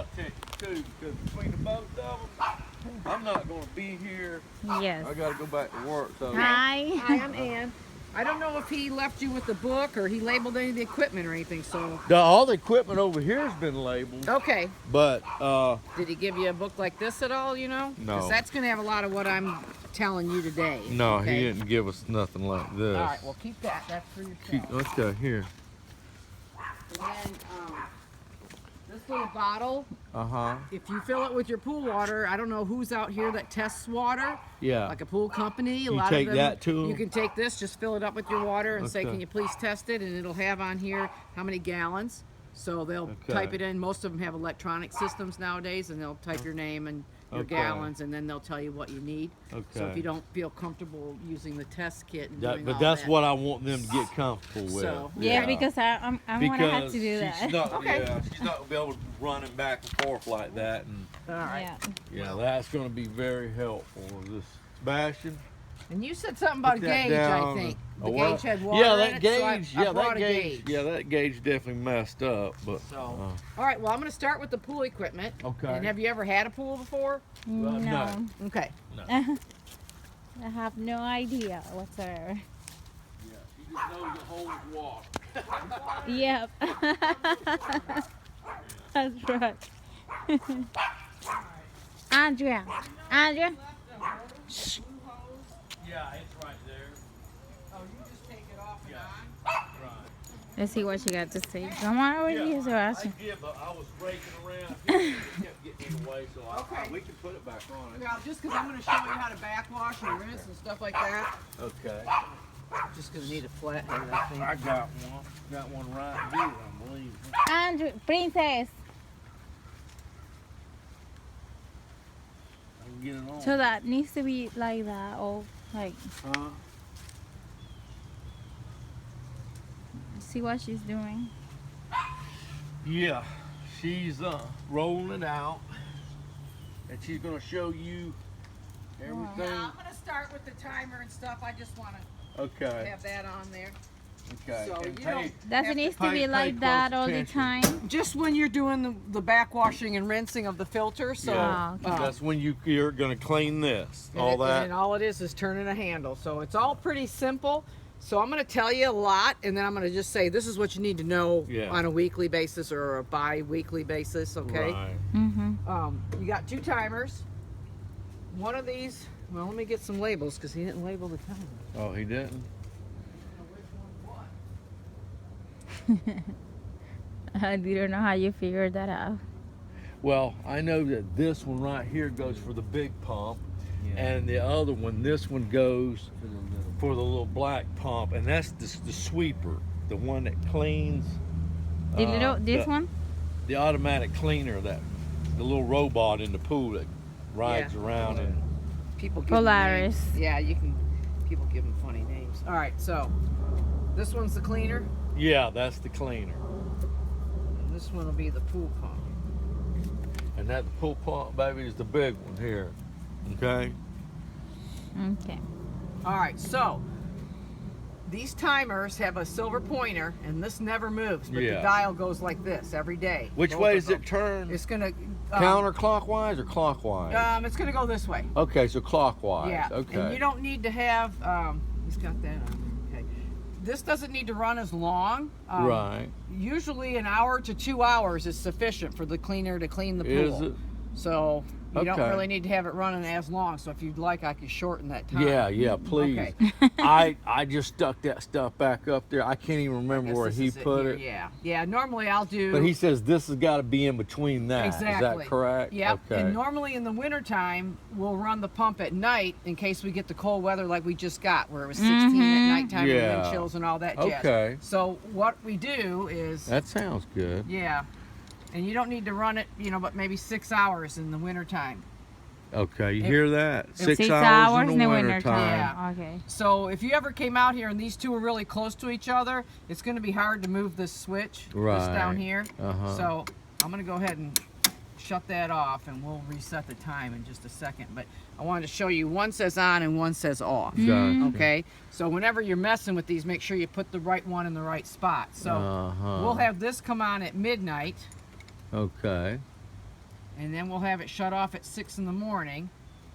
lot of attention too, because between the both of them, I'm not going to be here. Yes. I got to go back to work. So. Hi. Hi, I'm Ann. I don't know if he left you with the book or he labeled any of the equipment or anything, so. All the equipment over here has been labeled. Okay. But, did he give you a book like this at all, you know? No. Because that's going to have a lot of what I'm telling you today. no, okay? he didn't give us nothing like this. All right, well, keep that. That's for yourself. Okay, here. And then this little bottle, Uh-huh. if you fill it with your pool water, I don't know who's out here that tests water. Yeah. Like a pool company. You lot take of them, that to 'em? You can take this, just fill it up with your water and say, Okay. can you please test it? And it'll have on here how many gallons. So they'll Okay. type it in. Most of them have electronic systems nowadays, and they'll type your name and your Okay. gallons, and then they'll tell you what you need. So Okay. if you don't feel comfortable using the test kit and That, doing but all that's that, what I want them to get comfortable with. So, Yeah, because I'm gonna have to do that. She's not, Okay. yeah, she's not gonna be able to run him back and forth like that, and all right. Yeah. yeah, that's gonna be very helpful. This Sebastian. And you said something about a Put that gauge, I down. think. A The what? gauge had water Yeah, in that it, gauge. so I yeah, brought that a gauge. Yeah, that gauge definitely messed up. But So, all right. Well, I'm going to start with the pool equipment. Okay. And have you ever had a pool before? Well, No. Okay. no. I have no idea whatsoever. Yeah, she just knows it holds water. Yep. That's right. Andrea. Shh. Yeah, it's right there. Oh, you just take it off and Yeah. on? Right. Let's see what you got to say. Come on over here, I Sebastian. did, but I was raking around here. It kept getting in the way, so Okay. we can put it back on. Now, just because I'm going to show you how to backwash and rinse and stuff like that, Okay. I'm just going to need a flat head, I think. I got one. Got one right here, I believe. Andrew, princess. I can get it on. So that needs to be like that, or like, Huh? see what she's doing. Yeah, she's rolling it out, and she's gonna show you everything. Now, I'm going to start with the timer and stuff. I just want to Okay. have that on there. Okay. So And you pay- don't Does have it needs to pay- be pay like close that all the attention. time? Just when you're doing the backwashing and rinsing of the filter. So Yeah. Oh, okay. That's when you're gonna clean this. and All that. And all it is turning a handle. So it's all pretty simple. So I'm going to tell you a lot, and then I'm going to just say this is what you need to know Yeah. on a weekly basis or a bi-weekly basis, okay? Right. Mm-hmm. You got 2 timers. One of these, well, let me get some labels because he didn't label the timer. Oh, he didn't. I don't know how you figured that out. Well, I know that this one right here goes for the big pump, and the other one, this one goes for the little black pump, and that's the sweeper, the one that cleans. The little, this the, one? The automatic cleaner, the little robot in the pool that rides around and. People give them Polaris. names. Yeah, people give them funny names. All right, so this one's the cleaner, Yeah, that's the cleaner, and this one will be the pool pump. and that pool pump, baby, is the big one here. Okay. Okay. All right, so these timers have a silver pointer, and this never moves, but the Yeah. dial goes like this every day. Which Both way of does them. it turn? It's gonna Counterclockwise or clockwise? it's gonna go this way. Okay, so clockwise. Yeah. Okay. And you don't need to have. He's got that on. Okay. This doesn't need to run as long. Right. Usually, an hour to 2 hours is sufficient for the cleaner to clean the pool. Is it? So you don't Okay. really need to have it running as long. So if you'd like, I could shorten that time. Yeah, please. Okay. I just stuck that stuff back up there. I can't even I remember guess where this he is put here. it. Yeah. Normally I'll do. But he says this has got to be in between that. Exactly. Is that correct? Yep. Okay. And normally in the wintertime, we'll run the pump at night in case we get the cold weather like we just got, where it was 16 at nighttime with Yeah. wind chills and all that jazz. Okay. So what we do is, That sounds good. yeah, and you don't need to run it, but maybe 6 hours in the wintertime. Okay, you hear that? 6 hours hours in the winter winter time. time. Okay. So if you ever came out here and these two are really close to each other, it's going to be hard to move this switch, this down Right. here. Uh-huh. So I'm going to go ahead and shut that off, and we'll reset the time in just a second. But I wanted to show you, one says on and one says off. Gotcha. Okay, so whenever you're messing with these, make sure you put the right one in the right spot. So Uh-huh. we'll have this come on at midnight, Okay. and then we'll have it shut off at 6 in the morning.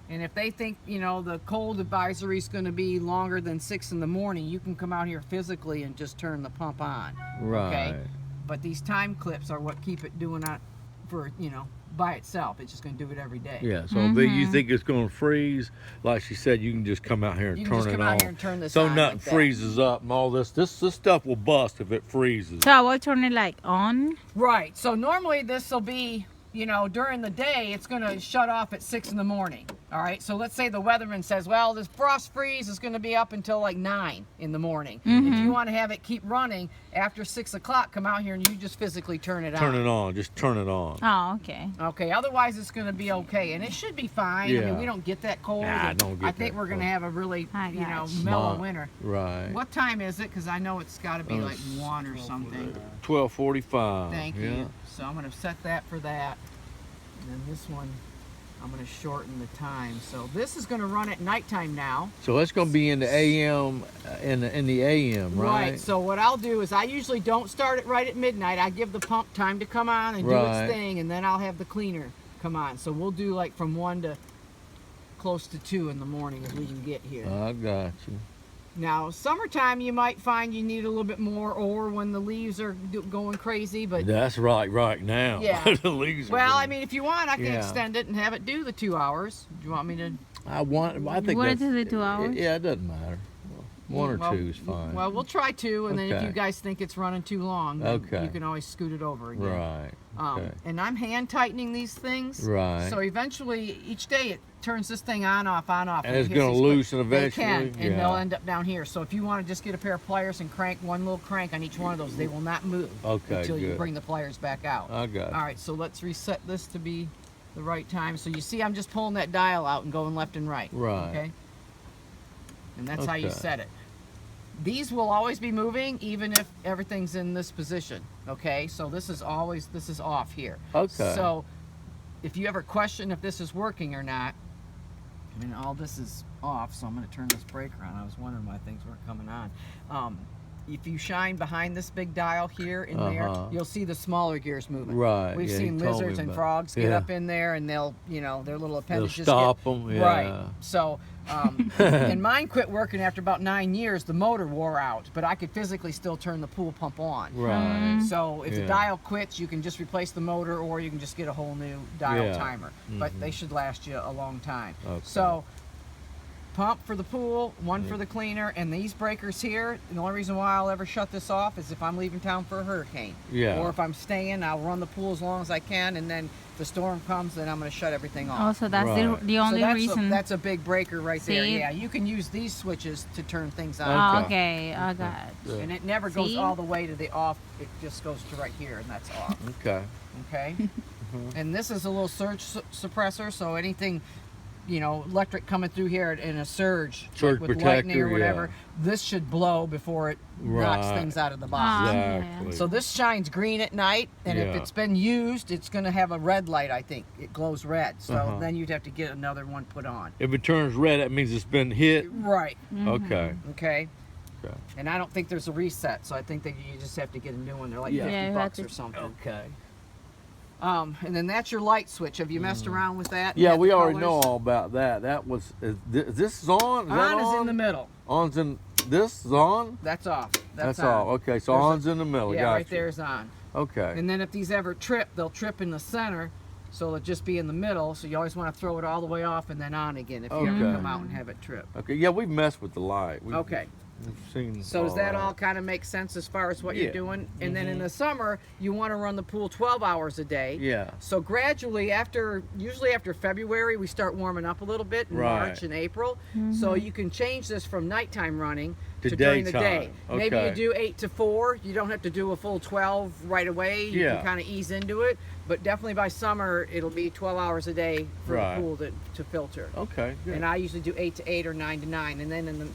And if they think, you know, the cold advisory is going to be longer than 6 in the morning, you can come out here physically and just turn the pump on. Right. Okay? But these time clips are what keep it doing that for, you know, by itself. It's just going to do it every day. Yeah, so if you think it's going to freeze, like she said, you can just come out here and You turn can just it come on. out here and turn this so on nothing like that. freezes up and all this. This stuff will bust if it freezes. So I will turn it like on. Right. So normally this will be, you know, during the day, it's going to shut off at 6 in the morning. All right. So let's say the weatherman says, well, this frost freeze is going to be up until like 9 in the morning. If you want to have it keep running after 6 o'clock, come out here and you just physically turn it on. Turn it on. Just turn it on. Oh, okay. Okay. Otherwise, it's going to be okay. And it should be fine. I Yeah. mean, we don't get that cold. Nah, and don't get I think that we're going to cold. have a really, I you know, gotcha. mellow Smart. winter. Right. What time is it? Because I know it's got to be like 1 or something. 12:45. Thank yeah. you. So I'm going to set that for that. And then this one, I'm going to shorten the time. So this is going to run at nighttime now. So it's going to be in the AM, in the AM, right? So what I'll do is I usually don't start it right at midnight. I give the pump time to come on and do Right. its thing, and then I'll have the cleaner come on. So we'll do like from 1 to close to 2 in the morning if we can get here. I got you. Now, summertime you might find you need a little bit more, or when the leaves are going crazy, but That's right now. Yeah. The leaves are well, going- I mean, if you want, I can Yeah. extend it and have it do the 2 hours. Do you want me to? I think What that's, is it, 2 hours? Yeah, it doesn't matter. One or Well, two is fine. Well, we'll try 2, and then if Okay. you guys think it's running too long, then Okay. you can always scoot it over again. right. Okay. And I'm hand tightening these things. Right. So eventually, each day it turns this thing on, off, on, off. And it it's hits gonna these loosen They can, eventually? and they'll Yeah. end up down here. So if you want to just get a pair of pliers and crank one little crank on each one of those, they will not move Okay, until you good. bring the pliers back out. I got All right, so let's reset this to be the right time. So you see I'm just pulling that dial out and going left and right. Right. Okay? And that's how you Okay. set it. These will always be moving even if everything's in this position. Okay? So this is off here. Okay. So if you ever question if this is working or not, I mean, all this is off, so I'm going to turn this breaker on. I was wondering why things weren't coming on. If you shine behind this big dial here in there, you'll see the smaller gears moving. Right, We've yeah, seen he told lizards me and about- frogs get yeah. up in there, and they'll, you know, their little They'll appendages stop get, them. Yeah. Right. So, and mine quit working after about 9 years. The motor wore out, but I could physically still turn the pool pump on. Right. So if the Yeah. dial quits, you can just replace the motor, or you can just get a whole new dial Yeah. timer. But they should last you a long time. Okay. So pump for the pool, one for the cleaner, and these breakers here, the only reason why I'll ever shut this off is if I'm leaving town for a hurricane. Yeah. Or if I'm staying, I'll run the pool as long as I can, and then if the storm comes, then I'm going to shut everything off. Oh, so that's Right. the only so reason. that's a big breaker right there. See? Yeah, you can use these switches to turn things on. Oh, Okay. okay, I got it. And it never goes See? all the way to the off. It just goes to right here, and that's off. Okay. Okay? And this is a little surge suppressor, so anything, you know, electric coming through here in a surge, Surge like with lightning or protector, whatever, yeah. this should blow before it knocks Right. things out of the box. Exactly. So this shines green at night, and if Yeah. it's been used, it's going to have a red light, I think. It glows red, so Uh-huh. then you'd have to get another one put on. If it turns red, that means it's been hit. Right, Okay. okay? Okay. And I don't think there's a reset, so I think that you just have to get a new one. They're like Yeah. 50 Yeah, you have bucks to- or something. Okay. And then that's your light switch. Have you messed around with that? Yeah, Have we the already know colors? all about that. That was this is on. Is that On is in the middle. On's in. This is on. That's off. That's on. all. Okay, so There's a- on's in the middle. Yeah, Gotcha. right there's on. Okay. And then if these ever trip, they'll trip in the center, so it'll just be in the middle. So you always want to throw it all the way off and then on again if you ever Okay. come out and have it trip. Okay. Yeah, we've messed with the light. Okay. We've seen. So does that all that. kind of make sense as far as what Yeah. you're doing? And then in the summer, you want to run the pool 12 hours a day. Yeah. So gradually, usually after February, we start warming up a little bit in Right. March and April. So you can change this from nighttime running To during the day. daytime. Maybe you Okay. do 8 to 4. You don't have to do a full 12 right away. You Yeah. can kind of ease into it. But definitely by summer, it'll be 12 hours a day for Right. the pool to filter. Okay. Good. And I usually do 8 to 8 or 9 to 9. And then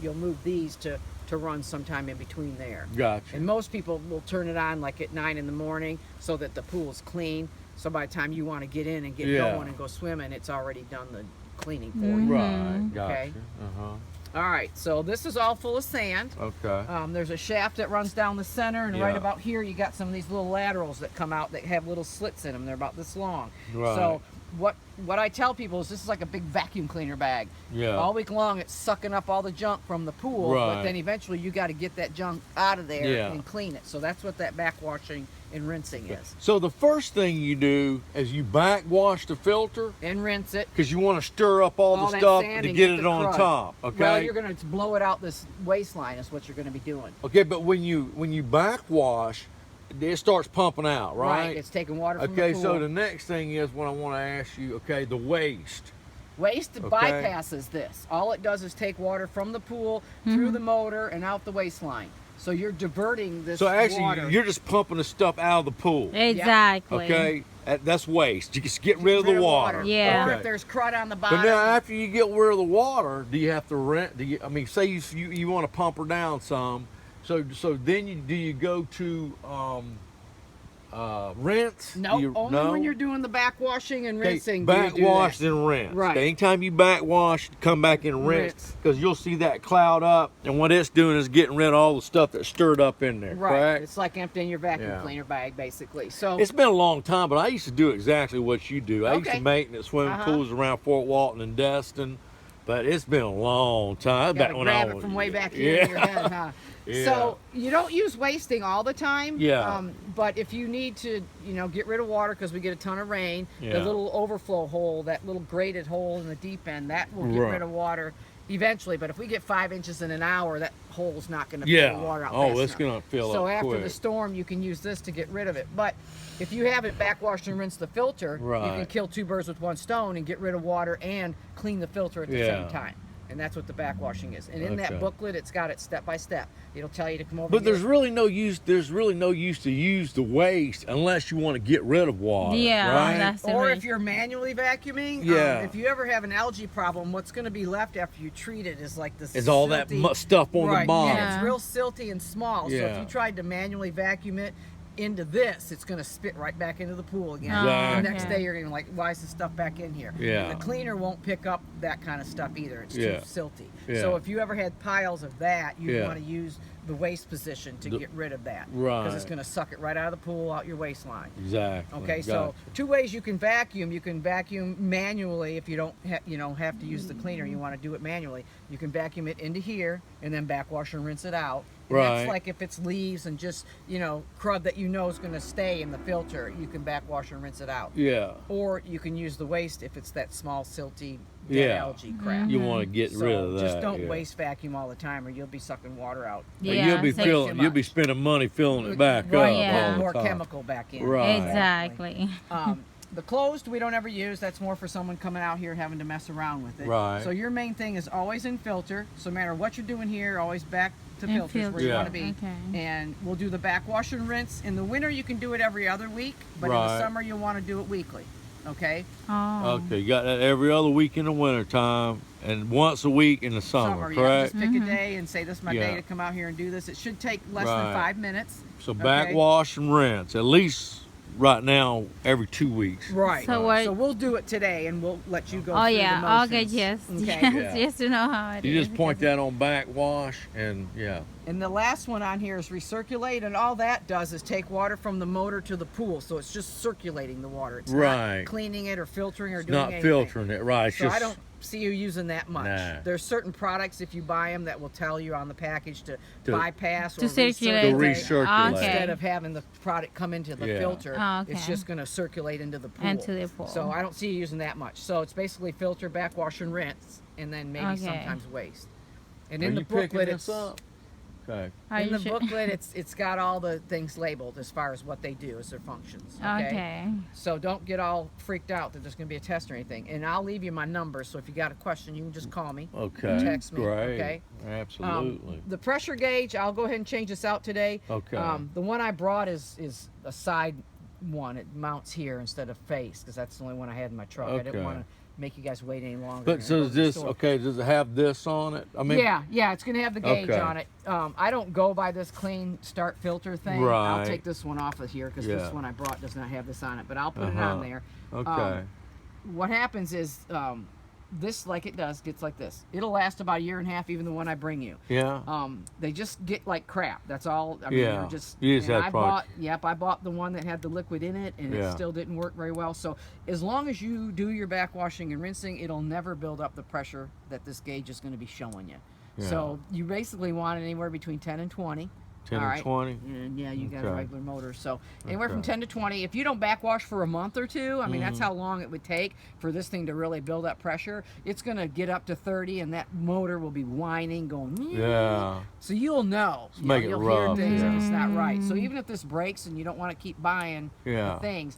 you'll move these to run sometime in between there. Gotcha. And most people will turn it on like at 9 in the morning so that the pool's clean. So by the time you want to get in and get Yeah. going and go swimming, it's already done the cleaning for you. Right. Gotcha. Okay. Uh huh. All right, so this is all full of sand. Okay. There's a shaft that runs down the center, and right Yeah. about here you got some of these little laterals that come out that have little slits in them. They're about this long. Right. So what I tell people is this is like a big vacuum cleaner bag. Yeah. All week long it's sucking up all the junk from the pool, but Right. then eventually you got to get that junk out of there Yeah. and clean it. So that's what that backwashing and rinsing is. So the first thing you do is you backwash the filter And rinse it. because you want to stir up all the that stuff sand to and get the it on crud. top. Okay. Well, you're going to blow it out this waistline is what you're going to be doing. Okay, but when you backwash, it starts pumping out, right? It's taking water from Okay, the pool. so the next thing is what I want to ask you. Okay, the waste. Waste Okay. bypasses this. All it does is take water from the pool through the motor and out the waistline. So you're diverting this So actually, water. you're just pumping the stuff out of the pool. Exactly. Okay, that's waste. You just get rid of the water. Yeah. Or Okay. if there's crud on the bottom. But now, after you get rid of the water, do you have to rent? I mean, say you want to pump her down some, so then do you go to rinse? No, You- only when you're doing the backwashing and rinsing. do you do backwash that. and rinse. Right. Okay, anytime you backwash, come back and rinse Rinse. because you'll see that cloud up, and what it's doing is getting rid of all the stuff that's stirred up in there. Right. Correct? It's like emptying your vacuum Yeah. cleaner bag, basically. So It's been a long time, but I used to do exactly what you do. I used Okay. to maintenance swimming Uh-huh. pools around Fort Walton and Destin, but it's been a long time. you gotta Back when I grab it was- from way back here in your head, huh? Yeah. So you don't use wasting all the time. Yeah. But if you need to, get rid of water because we get a ton of rain, Yeah. the little overflow hole, that little grated hole in the deep end, that will get Right. rid of water eventually. But if we get 5 inches in an hour, that hole's not going to Yeah. pull the water out. Oh, fast it's enough. gonna fill So up after quick. the storm, you can use this to get rid of it. But if you haven't backwashed and rinsed the filter, you can Right. kill two birds with one stone and get rid of water and clean the filter at the Yeah. same time. And that's what the backwashing is. And in that Okay. booklet, it's got it step by step. It'll tell you to come over. But here. there's really no use. There's really no use to use the waste unless you want to get rid of water. Yeah, right? that's the Or way. if you're manually vacuuming, Yeah. if you ever have an algae problem, what's going to be left after you treat it is like this. It's all that silty- stuff on right, the bottom. Yeah, it's Yeah. real silty and small. So if Yeah. you tried to manually vacuum it into this, it's going to spit right back into the pool again. Exactly. The next day you're going to like, why is this stuff back in here? Yeah. And the cleaner won't pick up that kind of stuff either. It's Yeah. too silty. Yeah. So if you ever had piles of that, you Yeah. want to use the waste position to get rid of that. Right. Because it's going to suck it right out of the pool, out your waistline. Exactly. Okay, so two ways you can vacuum. You can vacuum manually if you don't, have to use the cleaner. You want to do it manually. You can vacuum it into here and then backwash and rinse it out. And Right. That's like if it's leaves and just crud that you know is going to stay in the filter. You can backwash and rinse it out. Yeah. Or you can use the waste if it's that small silty dead Yeah. algae crap. You want to get So rid of that. just don't yeah. waste vacuum all the time, or you'll be sucking water out. But Yeah, you'll be so- filling. Too You'll be much. spending money filling it back Right, up. yeah. all the more time. chemical back in. Right. Exactly. The closed we don't ever use. That's more for someone coming out here having to mess around with it. Right. So your main thing is always in filter. So no matter what you're doing here, always back to In filters where filter. you Yeah. want to be. Okay. And we'll do the backwash and rinse. In the winter you can do it every other week, but in the Right. summer you'll want to do it weekly. Okay? Oh. Okay, you got that every other week in the wintertime and once a week in the summer, yeah. correct? Just pick a day and say this is my Yeah. day to come out here and do this. It should take less than Right. 5 minutes. So Okay. backwash and rinse, at least right now every 2 weeks. Right. So what- So we'll do it today and we'll let you go Oh through yeah. the Okay. motions. Yes. Okay. Yes. Yeah. Just to know how it You is. just point that on backwash and yeah. And the last one on here is recirculate, and all that does is take water from the motor to the pool. So it's just circulating the water. It's Right. not cleaning it or filtering or It's doing not anything. filtering it, right? It's So just I don't see you using that much. Nah. There's certain products, if you buy them, that will tell you on the package to To- bypass To or circulate. To recirculate. Okay. Instead of having the product come into the Yeah. filter, Oh, okay. it's just going to circulate into the pool. Into the pool. So I don't see you using that much. So it's basically filter, backwash, and rinse, and then maybe Okay. sometimes waste. And Are in the you picking booklet, this it's up? Okay. Are in you the sure? booklet, it's got all the things labeled as far as what they do as their functions. Okay. Okay. So don't get all freaked out that there's going to be a test or anything. And I'll leave you my number, so if you got a question, you can just call me. Okay. Text me, Great. okay? Absolutely. The pressure gauge, I'll go ahead and change this out today. Okay. The one I brought is a side one. It mounts here instead of face, because that's the only one I had in my truck. I didn't Okay. want to make you guys wait any longer. But and so go is to the this store. okay? Does it have this on it? I mean, Yeah, it's going to have the gauge Okay. on it. I don't go by this clean start filter thing. Right. I'll take this one off of here because Yeah. this one I brought does not have this on it, but I'll put it Uh-huh. on there. Okay. What happens is this, like it does, gets like this. It'll last about a year and a half, even the one I bring you. Yeah. They just get like crap. That's all. I mean, Yeah. they're just. You just and had I product. bought. Yep, I bought the one that had the liquid in it, and it still didn't work very well. So as long as you do your backwashing and rinsing, it'll never build up the pressure that this gauge is going to be showing you. Yeah. So you basically want it anywhere between 10 and 20. 10 all and right? 20. And yeah, you got a Okay. regular motor. So anywhere from Okay. 10 to 20. If you don't backwash for a month or two, I mean, that's how long it would take for this thing to really build up pressure. It's going to get up to 30, and that motor will be whining, going, Yeah. so you'll know. make it You'll rough, hear things if yeah. it's not right. So even if this breaks and you don't want to keep buying Yeah. the things,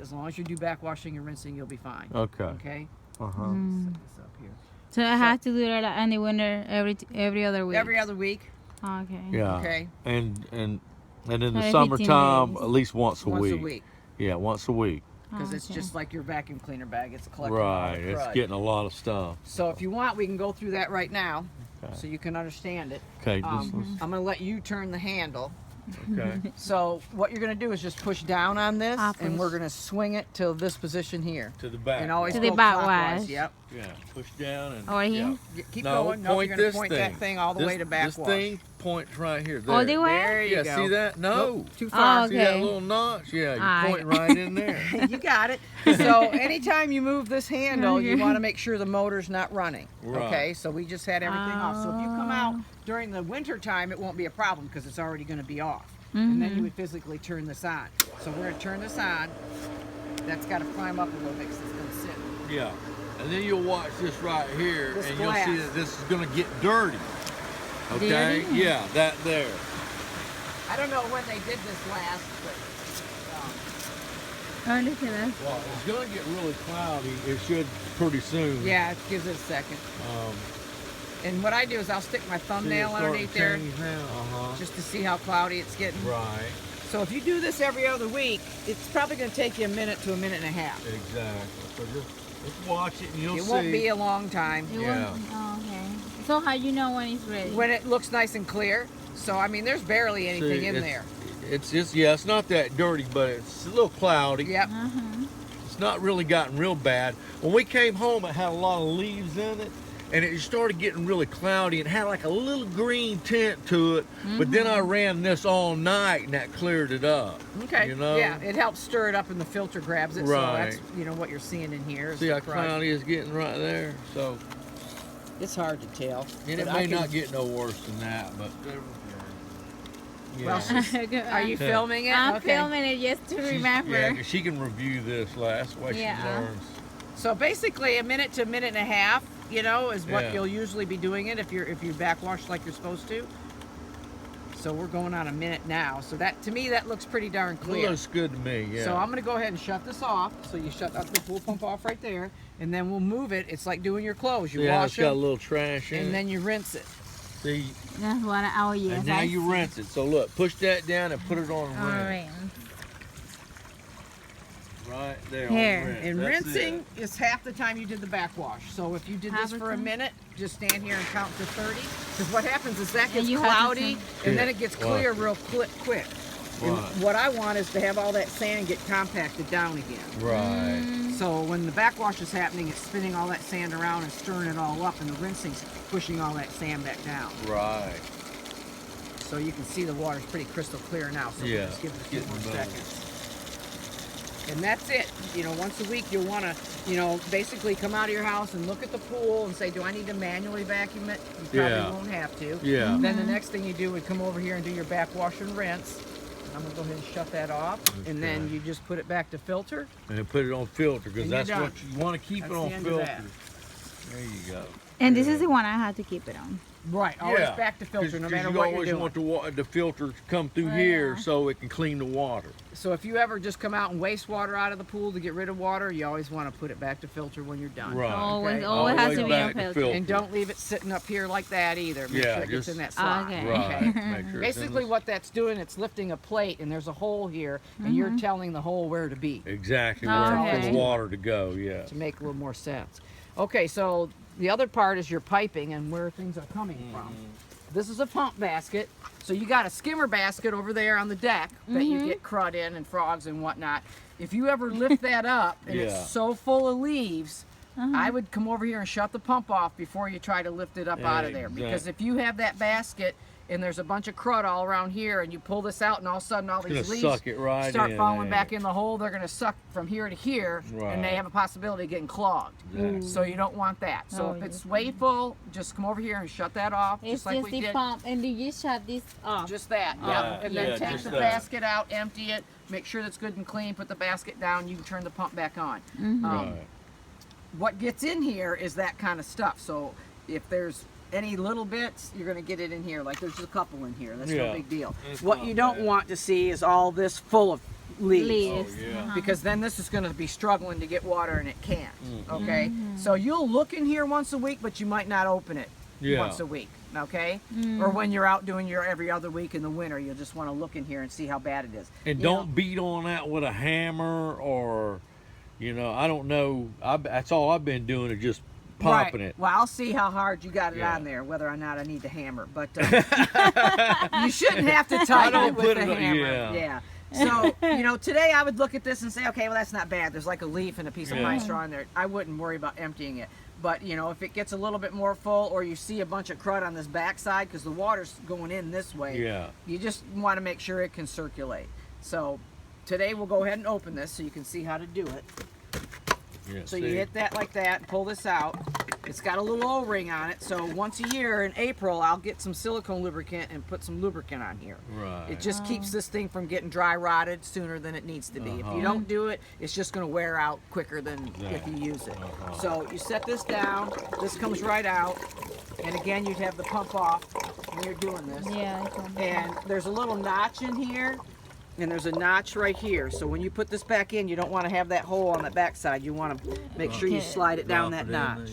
as long as you do backwashing and rinsing, you'll be fine. Okay. Okay? Uh-huh. Set this up here. So I have to do it in the winter every other week. Every other week. Okay. Yeah. Okay. And in the Every 15 summertime, days. at least once a Once week. a week. Yeah, once a week. Because it's Okay. just like your vacuum cleaner bag. It's collecting all Right. the It's crud. getting a lot of stuff. So if you want, we can go through that right now, Okay. so you can understand it. Okay. Just, I'm going to let you turn the handle. okay. So what you're going to do is just push down on this, Ah, and push. we're going to swing it to this position here. To the back. And always To go the back clockwise. wise. Yep. Yeah. Push down and. Over here? Yeah. Keep No, going. No, point you're going this to point thing. that thing all the way to This backwash. thing points right here. There. All the way? There you Yeah. go. See that? No. Nope, too far. Oh, See that okay. little notch? Yeah. You I- point right in there. You got it. So anytime you move this handle, you Okay. want to make sure the motor's not running. Right. Okay, so we just had everything off. So if you come out Oh. during the winter time, it won't be a problem because it's already going to be off. And then you would physically turn this on. So we're going to turn this on. That's got to climb up a little bit because it's going to sit. Yeah. And then you'll watch this right here, This and you'll see glass. that this is going to get dirty. Okay? Dirty? Yeah, that there. I don't know when they did this last, but Oh, look at that. Well, it's going to get really cloudy. It should pretty soon. yeah, it gives it a second. And what I do is I'll stick my thumbnail underneath there Uh-huh. just to see how cloudy it's getting. Right. So if you do this every other week, it's probably going to take you a minute to a minute and a half. Exactly. So just watch it and you'll It see. won't be a long time. It Yeah. won't- oh, okay. So how you know when it's ready? When it looks nice and clear. So, I mean, there's barely anything See, in it's- there. It's just, yeah, it's not that dirty, but it's a little cloudy. Yep. It's not really gotten real bad. When we came home, it had a lot of leaves in it, and it started getting really cloudy. It had like a little green tint to it, but then I ran this all night, and that cleared it up. Okay. You know? Yeah, it helps stir it up and the filter grabs it. So Right. that's, what you're seeing in here. Is See the how crud. cloudy it's getting right there? So, It's hard to tell. and it but may I can- not get no worse than that, but. Well, Yeah. Are you filming it? I'm Okay. filming it just to She's- remember. Yeah, 'cause she can review this last way Yeah. she learns. So basically, a minute to a minute and a half, is what Yeah. you'll usually be doing it if you backwash like you're supposed to. So we're going on a minute now. So that, to me, that looks pretty darn It clear. looks good to me, yeah. So I'm going to go ahead and shut this off. So you shut the pool pump off right there, and then we'll move it. It's like doing your clothes. You yeah, wash it's got a them, little trash in and it. then you rinse it. See, That's what oh yes. and now I you see. rinse it. So look, push that down and put it on All rinse. right. Right there. Here. On rinse. And That's rinsing it. is half the time you did the backwash. So if you did this Half the for a time? minute, just stand here and count to 30. Because what happens is that gets you have to cloudy, count. and then Yeah. it gets Right. clear real quick. And Right. what I want is to have all that sand get compacted down again. Right. So when the backwash is happening, it's spinning all that sand around and stirring it all up, and the rinsing's pushing all that sand back down. Right. So you can see the water's pretty crystal clear now. So Yeah, we'll just give it a few getting more better. seconds. And that's it. Once a week you'll want to, basically come out of your house and look at the pool and say, do I need to manually vacuum it? You probably Yeah. won't have to. Yeah. Then the next thing you do would come over here and do your backwash and rinse. I'm going to go ahead and shut that off. And then Okay. you just put it back to filter. And then put it on filter because And you're that's done. what you want to keep That's it the on end of filter. that. There you go. And this is the one I have to keep it on. Right. Always Yeah, back to filter 'cause no matter you what you're always doing. want the filter to come through Oh, here yeah. so it can clean the water. So if you ever just come out and waste water out of the pool to get rid of water, you always want to put it back to filter when you're done. Right. Always, Okay. always has Always to be back on to filter. filter. And don't leave it sitting up here like that either. Make Yeah, sure it gets just- in that slot. Okay. Right. Make sure it's in Basically the- what that's doing, it's lifting a plate and there's a hole here and you're telling the hole where to be Exactly. Oh, Where for okay. the water to go, yeah. to make a little more sense. Okay, so the other part is your piping and where things are coming from. This is a pump basket. So you got a skimmer basket over there on the deck that you get crud in and frogs and whatnot. If you ever lift that up and Yeah. it's so full of leaves, I would come over here and shut the pump off before you try to lift it up out of there. Because if you have that basket and there's a bunch of crud all around here and you pull this out and all of a sudden all these leaves start falling back in the hole, they're going to suck from here to here and they have a possibility of getting clogged. So you don't want that. So if it's way full, just come over here and shut that off. It's just like just we the did. pump, and do you shut this off? Just that, yeah. And then take the basket out, empty it, make sure that's good and clean, put the basket down, you can turn the pump back on. What gets in here is that kind of stuff. So if there's any little bits, you're going to get it in here. Like there's just a couple in here. That's no big deal. What you don't want to see is all this full of leaves. Because then this is going to be struggling to get water and it can't. Okay? So you'll look in here once a week, but you might not open it once a week. Okay? Or when you're out doing your every other week in the winter, you'll just want to look in here and see how bad it is. And don't beat on that with a hammer or, you know, I don't know. That's all I've been doing is just popping it. Well, I'll see how hard you got it on there, whether or not I need to hammer. But you shouldn't have to tighten it with the hammer. So, you know, today I would look at this and say, okay, well, that's not bad. There's like a leaf and a piece of pine straw in there. I wouldn't worry about emptying it. But, you know, if it gets a little bit more full or you see a bunch of crud on this backside because the water's going in this way, you just want to make sure it can circulate. So today we'll go ahead and open this so you can see how to do it. So you hit that like that, pull this out. It's got a little O-ring on it, so once a year in April, I'll get some silicone lubricant and put some lubricant on here. It just keeps this thing from getting dry rotted sooner than it needs to be. If you don't do it, it's just going to wear out quicker than if you use it. So you set this down, this comes right out, and again, you'd have the pump off when you're doing this. And there's a little notch in here. And there's a notch right here, so when you put this back in, you don't want to have that hole on the back side. You want to make sure you slide it down that notch.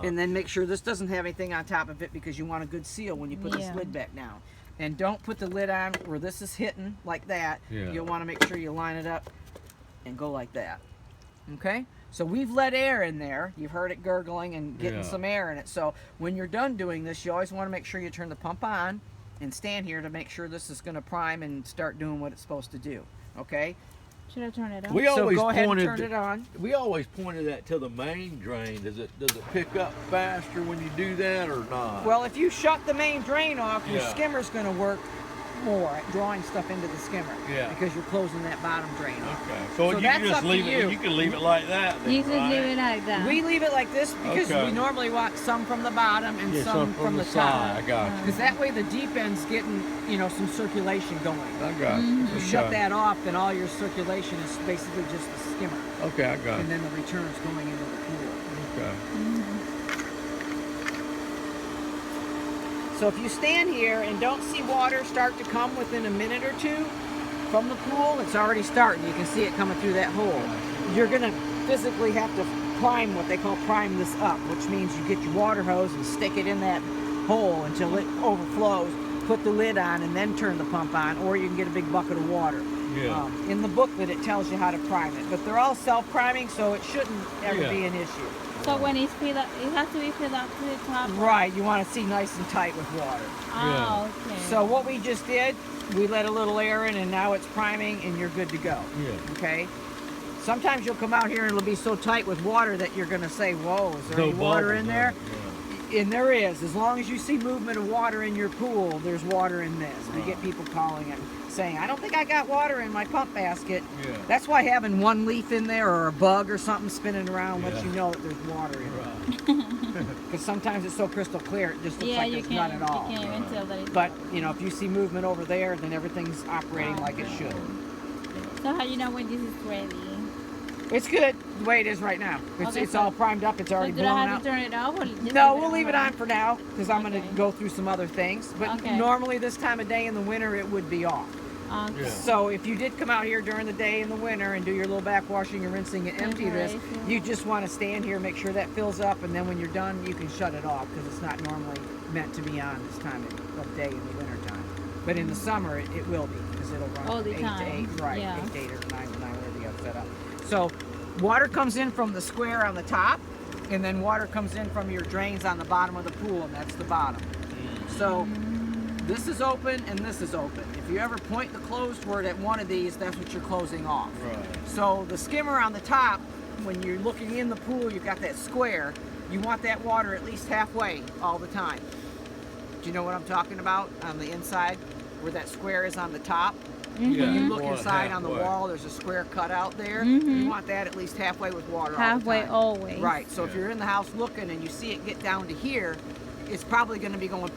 And then make sure this doesn't have anything on top of it because you want a good seal when you put this lid back down. And don't put the lid on where this is hitting like that. You'll want to make sure you line it up and go like that. Okay? So we've let air in there. You've heard it gurgling and getting some air in it. So when you're done doing this, you always want to make sure you turn the pump on and stand here to make sure this is going to prime and start doing what it's supposed to do. Okay? Should I turn it on? We always go ahead and pointed turn it on. We always pointed that to the main drain. Does it pick up faster when you do that or not? Well, if you shut the main drain off, your skimmer's going to work more at drawing stuff into the skimmer. Because you're closing that bottom drain off. So you that's can just up leave to it. You can leave it like that. Then, you can leave it like that. We leave it like this because we normally want some from the bottom and some from the top. I got you. Because that way the deep end's getting, you know, some circulation going. I got you. If you shut that off, then all your circulation is basically just the skimmer. Okay, I got it. And then the return's going into the pool. Okay. So if you stand here and don't see water start to come within a minute or two from the pool, it's already starting. You can see it coming through that hole. You're going to physically have to prime, what they call prime this up, which means you get your water hose and stick it in that hole until it overflows, put the lid on, and then turn the pump on, or you can get a big bucket of water. In the booklet, it tells you how to prime it, but they're all self-priming, so it shouldn't ever be an issue. So when it's filled up, it has to be filled up to the top? Right, you want to see nice and tight with water. Oh, okay. So what we just did, we let a little air in and now it's priming and you're good to go. Okay? Sometimes you'll come out here and it'll be so tight with water that you're going to say, whoa, is there any water in there? And there is. As long as you see movement of water in your pool, there's water in this. We get people calling it, saying, I don't think I got water in my pump basket. That's why having one leaf in there or a bug or something spinning around lets you know that there's water in it. Because sometimes it's so crystal clear, it just looks like there's none at all. You can't even tell that it's but, you know, if you see movement over there, then everything's operating like it should. So how do you know when this is ready? It's good the way it is right now. It's all primed up. It's already blown out. Do I have to turn it off? Or just No, we'll leave it on for now because I'm going to go through some other things. But normally this time of day in the winter, it would be off. So if you did come out here during the day in the winter and do your little backwashing and rinsing and empty this, you just want to stand here, make sure that fills up, and then when you're done, you can shut it off because it's not normally meant to be on this time of day in the winter time. But in the summer, it will be because it'll run all the 8 time. to 8, right? 8 to 8 or 9 to 9, whatever you have set up. So water comes in from the square on the top, and then water comes in from your drains on the bottom of the pool, and that's the bottom. So this is open and this is open. If you ever point the closed word at one of these, that's what you're closing off. So the skimmer on the top when you're looking in the pool, you've got that square. You want that water at least halfway all the time. Do you know what I'm talking about on the inside, where that square is on the top? Yeah, When you you look want it inside on the halfway. wall, there's a square cut out there. Mhm. You want that at least halfway with water Halfway all the time. always. Right, so if Yeah. you're in the house looking and you see it get down to here, it's probably going to be going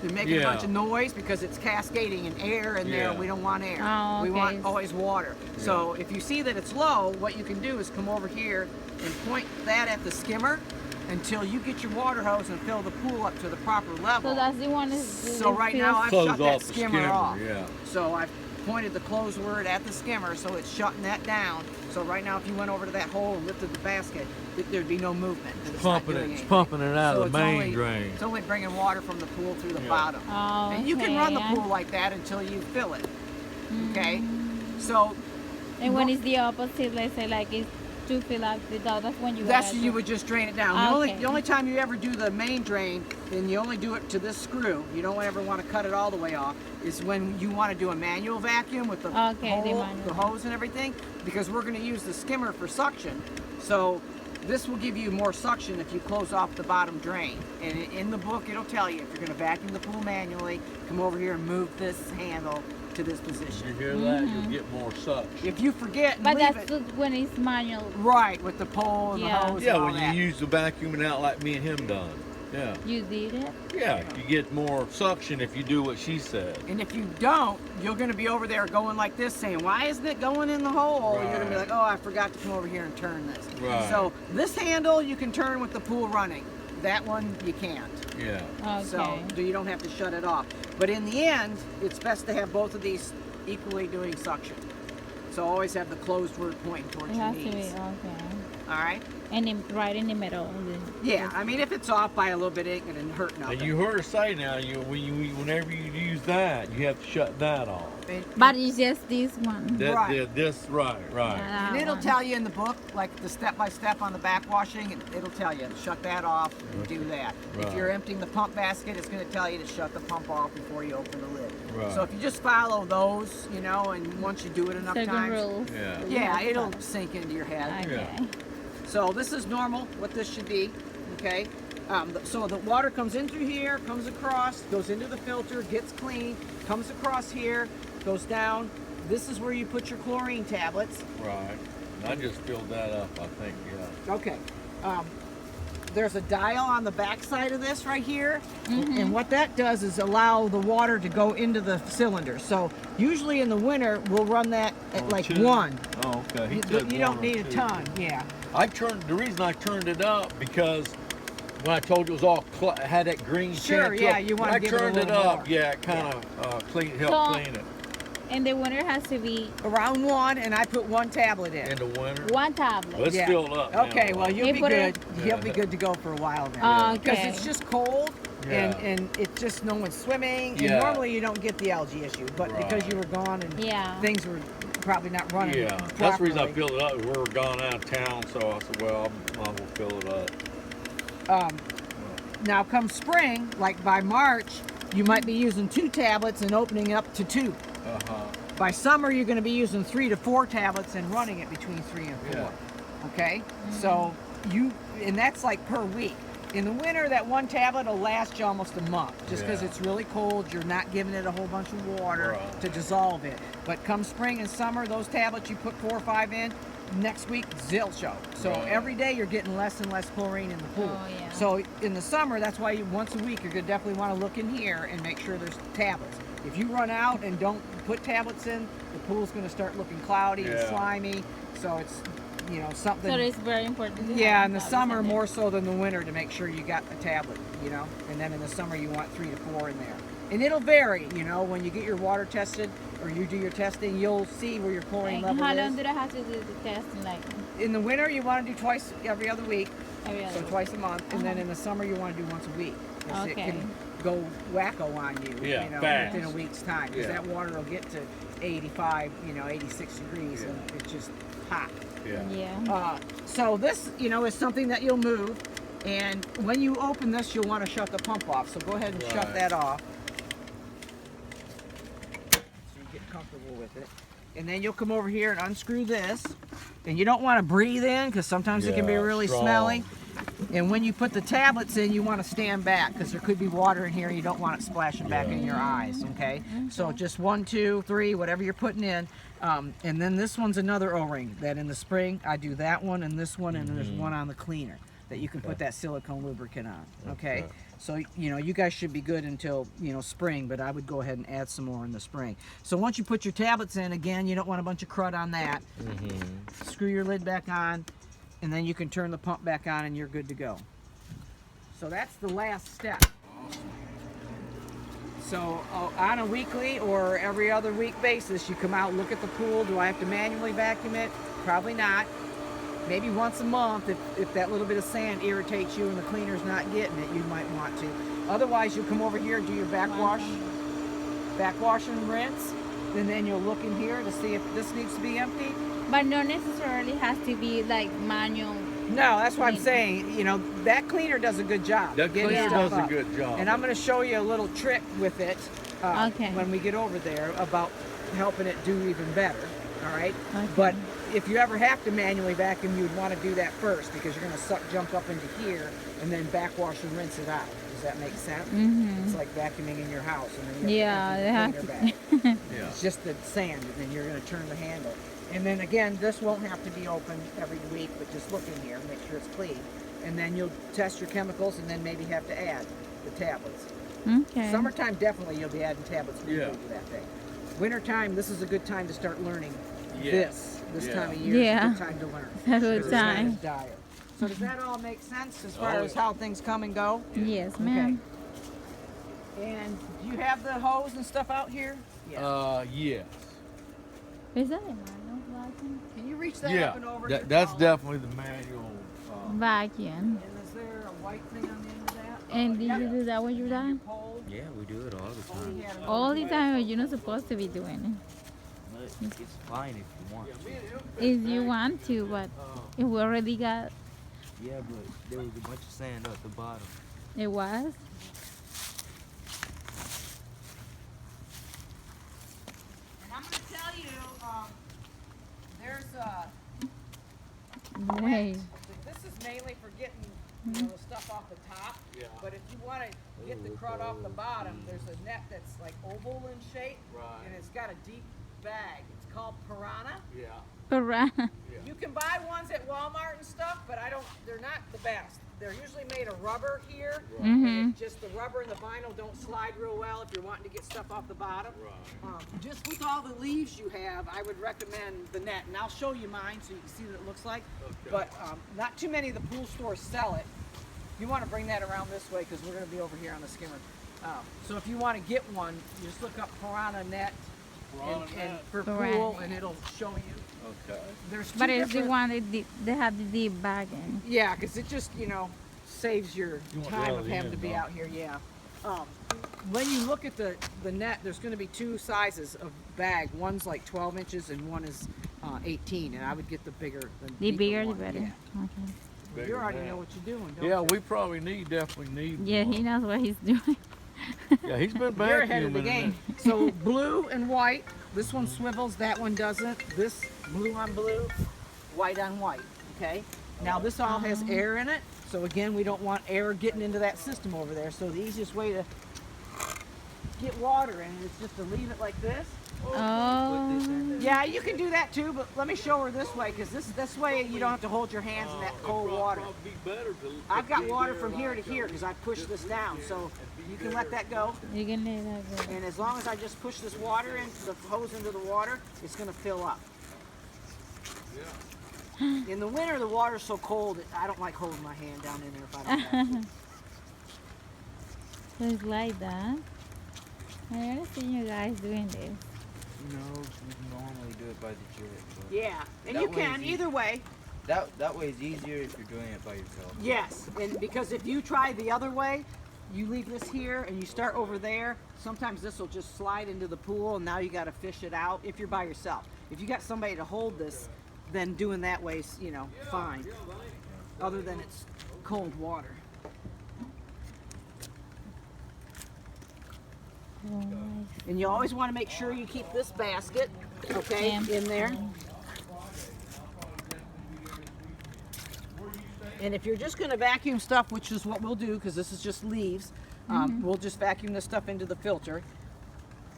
and making a Yeah. bunch of noise because it's cascading in air in there. Yeah. We don't want air. Oh, We okay. want always water. So if you see that it's low, what you can do is come over here and point that at the skimmer until you get your water hose and fill the pool up to the proper level. So that's the one. So right now I've Close shut that off the skimmer skimmer, off. yeah. So I've pointed the close word at the skimmer, so it's shutting that down. So right now, if you went over to that hole and lifted the basket, there'd be no movement. 'Cause it's not doing It's anything. pumping it out So of the it's main only- drain. It's only bringing water from the pool through the Yeah. bottom. Oh, And you can run the okay. pool like that until you fill it. Okay? Mm. So And when it's the opposite, let's say like it's to fill up the dog, that's when you. that's gotta you do- would just drain it down. Okay. The only time you ever do the main drain, then you only do it to this screw. You don't ever want to cut it all the way off. Is when you want to do a manual vacuum with the Okay, the hole, manual. the hose and everything, because we're going to use the skimmer for suction. So this will give you more suction if you close off the bottom drain. And in the book, it'll tell you if you're going to vacuum the pool manually, come over here and move this handle to this You position. hear that? You'll get more suction. If you forget and But leave that's it when it's manual. right with the pole and Yeah. the hose Yeah, and all when that. you use the vacuuming out like me and him done. Yeah. You did it. Yeah, you get more suction if you do what she said. And if you don't, you're going to be over there going like this saying, why isn't it going in the hole? You're going to be Right. like, oh, I forgot to come over here and turn this. Right. So this handle you can turn with the pool running. That one you can't. Yeah. Okay. So you don't have to shut it off. But in the end, it's best to have both of these equally doing suction. So always have the closed word pointing towards It your has to be knees. okay. All right? And right in the middle. Yeah, I mean, if it's off by a little bit, it ain't going to hurt nothing. And you heard her say now, whenever you use that, you have to shut that off. But it's just this one. Right. Right. Yeah, And that it'll one. tell you in the book, like the step-by-step on the back washing, it'll tell you to shut that off and do that. If Right. you're emptying the pump basket, it's going to tell you to shut the pump off before you open the lid. Right. So if you just follow those, you know, and once you do it enough Certain times, rules. Yeah. yeah, it'll sink into your head. Okay. So this is normal, what this should be, okay? So the water comes in through here, comes across, goes into the filter, gets clean, comes across here, goes down. This is where you put your chlorine tablets. Right. I just filled that up, I think, yeah. Okay. There's a dial on the back side of this right here. And what that does is allow the water to go into the cylinder. So usually in the winter, we'll run that at like 2. 1. Oh, okay. He You, said you 1 don't or need a 2. ton, yeah. The reason I turned it up because when I told you it was all had that green Sure, tint to yeah, it, you wanna when I give it a turned it little up, more. yeah, it kind of helped So- clean it And the winner has to be Around 1, and I put 1 tablet in. in the winter. one tablet. Well, it's Yeah. filled up now. Okay, well you'll You be put good. it- You'll be good to go for a while then. Oh, Because okay. it's just cold Yeah. and it's just no one's swimming. Yeah. And normally you don't get the algae issue, but because Right. you were gone and Yeah. things were probably not running Yeah, properly. that's the reason I filled it up. We were gone out of town, so I said, well, I might as well fill it up. Now come spring, like by March, you might be using 2 tablets and opening up to 2. Uh-huh. By summer, you're going to be using 3 to 4 tablets and running it between 3 and 4. Yeah. Okay? So and that's like per week. In the winter, that 1 tablet will last you almost a month. Just because Yeah. it's really cold, you're not giving it a whole bunch of water Right. to dissolve it. But come spring and summer, those tablets you put 4 or 5 in, next week, zilcho. So Right. every day you're getting less and less chlorine in the pool. Oh, yeah. So in the summer, that's why once a week, you're going to definitely want to look in here and make sure there's tablets. If you run out and don't put tablets in, the pool's going to start looking cloudy and Yeah. slimy. So it's, you know, something. So it's very important. To Yeah, have in the tablets summer in there. more so than the winter to make sure you got a tablet, you know. And then in the summer you want 3 to 4 in there. And it'll vary, you know, when you get your water tested or you do your testing, you'll see where your chlorine Like, level how is. long do I have to do the testing? Like In the winter you want to do twice every other week, every other so week? twice a month. And then in the summer you want to do once a week. 'Cause Okay. It can go wacko on you, Yeah, you know, fast. within a week's time. Because Yeah. that water will get to 85, 86 degrees and it's just hot. Yeah. Yeah. So this, you know, is something that you'll move, and when you open this, you'll want to shut the pump off. So go ahead and shut Right. that off, so you get comfortable with it. And then you'll come over here and unscrew this. And you don't want to breathe in because sometimes it can be Yeah, really strong. smelly. And when you put the tablets in, you want to stand back because there could be water in here and you don't want it splashing back in your eyes, okay? So just 1, 2, 3, whatever you're putting in. And then this one's another O-ring that in the spring, I do that one and this one, and then there's one on the cleaner that you can put that silicone lubricant on, okay? So, you know, you guys should be good until, you know, spring, but I would go ahead and add some more in the spring. So once you put your tablets in, again, you don't want a bunch of crud on that. Screw your lid back on, and then you can turn the pump back on and you're good to go. So that's the last step. So on a weekly or every other week basis, you come out, look at the pool. Do I have to manually vacuum it? Probably not. Maybe once a month, if that little bit of sand irritates you and the cleaner's not getting it, you might want to. Otherwise, you'll come over here, do your backwash and rinse, and then you'll look in here to see if this needs to be emptied. But not necessarily has to be like manual. No, that's what I'm saying. You know, that cleaner does a good job. That getting cleaner stuff does a up. good job. And I'm going to show you a little trick with it Okay. when we get over there about helping it do even better. All right. Okay. But if you ever have to manually vacuum, you would want to do that first because you're going to suck junk up into here and then backwash and rinse it out. Does that make sense? It's like vacuuming in your house, and then you have to empty the cleaner back. It's just the sand, and then you're going to turn the handle. And then again, this won't have to be open every week, but just look in here, make sure it's clean. And then you'll test your chemicals, and then maybe have to add the tablets. Okay. Summertime, definitely you'll be adding tablets weekly Yeah. to that thing. Wintertime, this is a good time to start learning this Yeah. time of year. Yeah. Is a good time to learn. It's a good It's kind time. of diet. So does that all make sense as far Oh, as yeah. how things come and go? Yes, ma'am. And do you have the hose and stuff out here? Yes. Is that a manual vacuum? Can you reach that Yeah. up and over? That's definitely the manual. Vacuum. And is there a white thing on the end of that? And did you do that when you're done? Pole? Yeah, we do it all the time. All the time, you're not supposed to be doing But it's fine if you want to. it. If you want to, but if we already got Yeah, but there was a bunch of sand at the bottom. it was. And I'm going to tell you, there's Wait. this is mainly for getting the stuff off the top. Yeah. But if you want to get the crud off the bottom, there's a net that's like oval in shape. Right. And it's got a deep bag. It's called Piranha. Yeah. Piranha. You can buy ones at Walmart and stuff, but they're not the best. They're usually made of rubber here. And it's just the rubber and the vinyl don't slide real well if you're wanting to get stuff off the bottom. Just with all the leaves you have, I would recommend the net. And I'll show you mine so you can see what it looks like. But not too many of the pool stores sell it. You want to bring that around this way because we're going to be over here on the skimmer. So if you want to get one, you just look up Piranha net and for Piranha pool, net. and it'll show you. Okay. There's two But it's the different- one they have the deep bag in. Yeah, because it just, saves your You want time the of having to end, be huh? out here, yeah. When you look at the net, there's going to be two sizes of bag. One's like 12 inches and one is 18, and I would get the bigger. The deeper bigger, the one, better. Yeah. Okay. You already know what you're doing, don't Yeah, you? we probably definitely need Yeah, one. he knows what he's doing. Yeah, he's been vacuuming. You're ahead of the in game. So blue and white, this one swivels, that one doesn't. This blue on blue, white on white, okay? Now this all has air in it, so again, we don't want air getting into that system over there. So the easiest way to get water in it is just to leave it like this. Oh. Yeah, you can do that too, but let me show her this way, because this way you don't have to hold your hands in that cold water. Be better to I've got water from here to here because I pushed this down, so you can let that go. You can let that go. And as long as I just push this water into the hose into the water, it's going to fill up. In the winter, the water's so cold, I don't like holding my hand down in there if I don't have to. So it's like that. I never seen you guys doing this. No, we normally do it by the jet. But Yeah, and That you way can it's easy. either way. that way is easier if you're doing it by yourself. Yes, and because if you try the other way, you leave this here and you start over there, sometimes this will just slide into the pool and now you got to fish it out if you're by yourself. If you got somebody to hold this, then doing that way's, fine. Other than it's cold water. Oh, And you always want to make sure you keep this basket okay, Yeah. in there. And if you're just going to vacuum stuff, which is what we'll do, because this is just leaves, we'll just vacuum this stuff into the filter.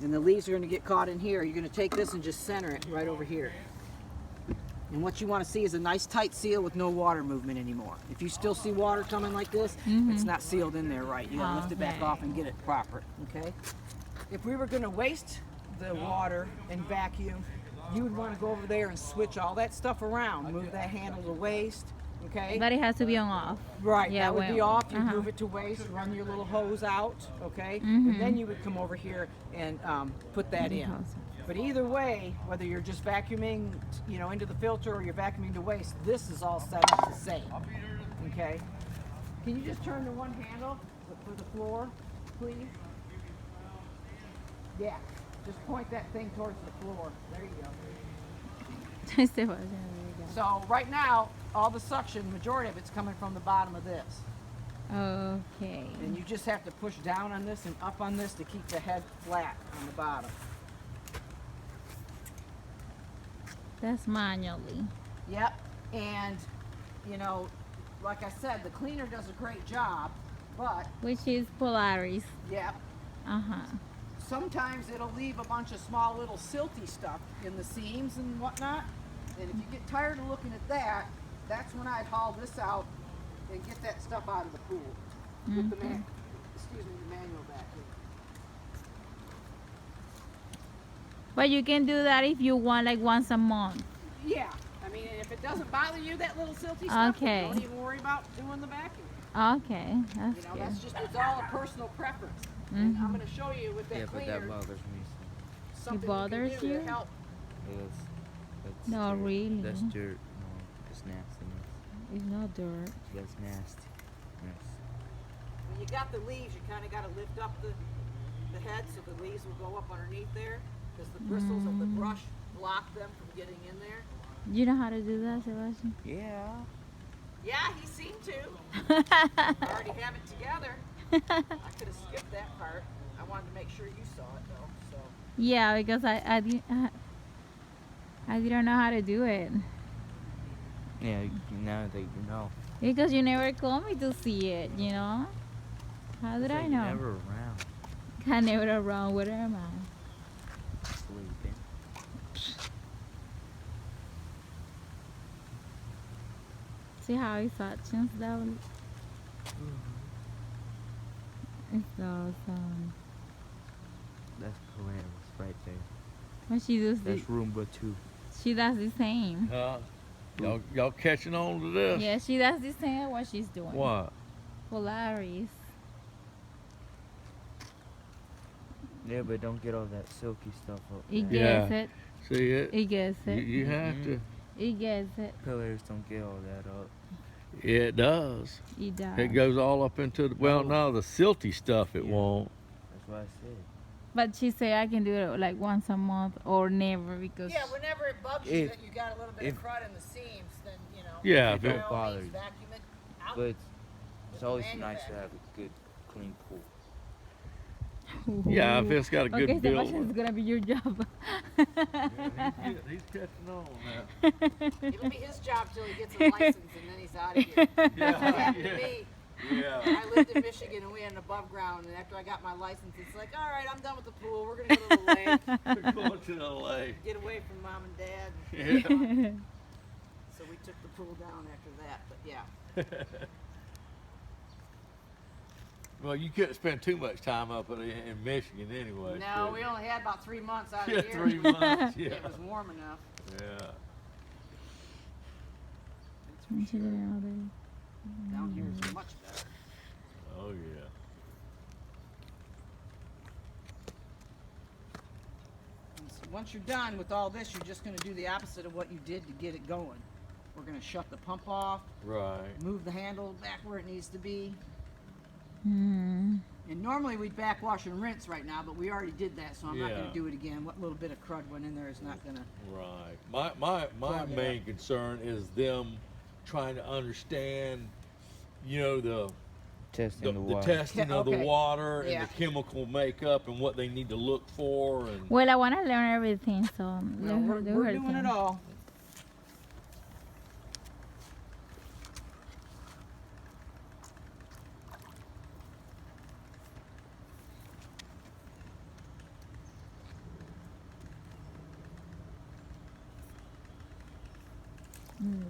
And the leaves are going to get caught in here. You're going to take this and just center it right over here. And what you want to see is a nice tight seal with no water movement anymore. If you still see water coming like this, it's not sealed in there right. You got to lift it back Okay. off and get it proper, okay? If we were going to waste the water and vacuum, you would want to go over there and switch all that stuff around. Move that handle to waste, okay? But it has to be on off. Right, Yeah, that would be well, off. You uh-huh. move it to waste, run your little hose out, okay? Mm-hmm. And then you would come over here and put that in. But either way, whether you're just vacuuming, you know, into the filter or you're vacuuming to waste, this is all set up the same, okay? Can you just turn the one handle for the floor, please? Yeah, just point that thing towards the floor. There you go. Este va a ser So right now, all the suction, majority of it's coming from the bottom of this. okay. And you just have to push down on this and up on this to keep the head flat on the bottom. That's manually. Yep, and you know, like I said, the cleaner does a great job, but Which is Polaris. yep, Uh-huh. sometimes it'll leave a bunch of small little silty stuff in the seams and whatnot. And if you get tired of looking at that, that's when I'd haul this out and get that stuff out of the pool. With the Okay. the manual vacuum. But you can do that if you want like once a month. Yeah, I mean, if it doesn't bother you, that little silty stuff, Okay. then don't even worry about doing the vacuum. Okay, that's You know, good. that's just, it's all a personal preference. And I'm going to show you with that Yeah, but cleaner that bothers me. something bothers you can do you? to help. That's No, dirt. really. That's dirt. No, it's nastiness. It's not dirt. That's nasty. Yes. When you got the leaves, you kind of got to lift up the head so the leaves will go up underneath there, because the bristles of the brush block them from getting in there. You know how to do that, Sebastian? Yeah. Yeah, he seemed to. I already have it together. I could have skipped that part. I wanted to make sure you saw it though. So Yeah, because I didn't know how to do it. Yeah, now that you know. Because you never called me to see it, you know? How did I You're know? never around. I never around. Where am I? Sleeping. See how it suctions down? It's awesome. That's hilarious right there. But she does the, That's Roomba 2. she does the same. Y'all catching on to this? Yeah, she does the same what she's doing. What? Polaris. Yeah, but don't get all that silky stuff up It there. Yeah. gets it. See it? It gets You, it. you have to. It gets it. Pillars don't get all that up. It does. It does. It goes all up into the. Well, no, the silty stuff it Yeah. won't. That's what I said. But she say I can do it like once a month or never because yeah, whenever it bugs you If- that you got a little bit if- of crud in the seams, then you know. Yeah, It if don't it, bother means you. vacuum it out. But it's always Manual nice to vacuum. have a good, clean pool. yeah, if it's got a good okay, build. Sebastian's gonna be your job. He's catching on now. It'll be his job till he gets a license and then he's out of here. That's what happened to me. Yeah. I lived in Michigan and we had an above ground, and after I got my license, it's like, all right, I'm done with the pool. We're gonna go to the lake, We're going to LA. get away from mom and dad. Yeah. So we took the pool down after that. But yeah, Well, you couldn't spend too much time up in Michigan anyway. no, could we you? only had about 3 months out Yeah, of the year. 3 months. Yeah. It was warm enough. Yeah. Down here is much better. Oh yeah. And so once you're done with all this, you're just going to do the opposite of what you did to get it going. We're going to shut the pump off, Right. move the handle back where it needs to be. Hmm. And normally we'd backwash and rinse right now, but we already did that, so I'm not going Yeah. to do it again. What little bit of crud went in there is not going to. Right. My Plug it main concern is them trying to understand, you know, Testing the the water. testing of the Okay. water and Yeah. the chemical makeup and what they need to look for and Well, I want to learn everything, so Well, let her do we're her doing thing. it all.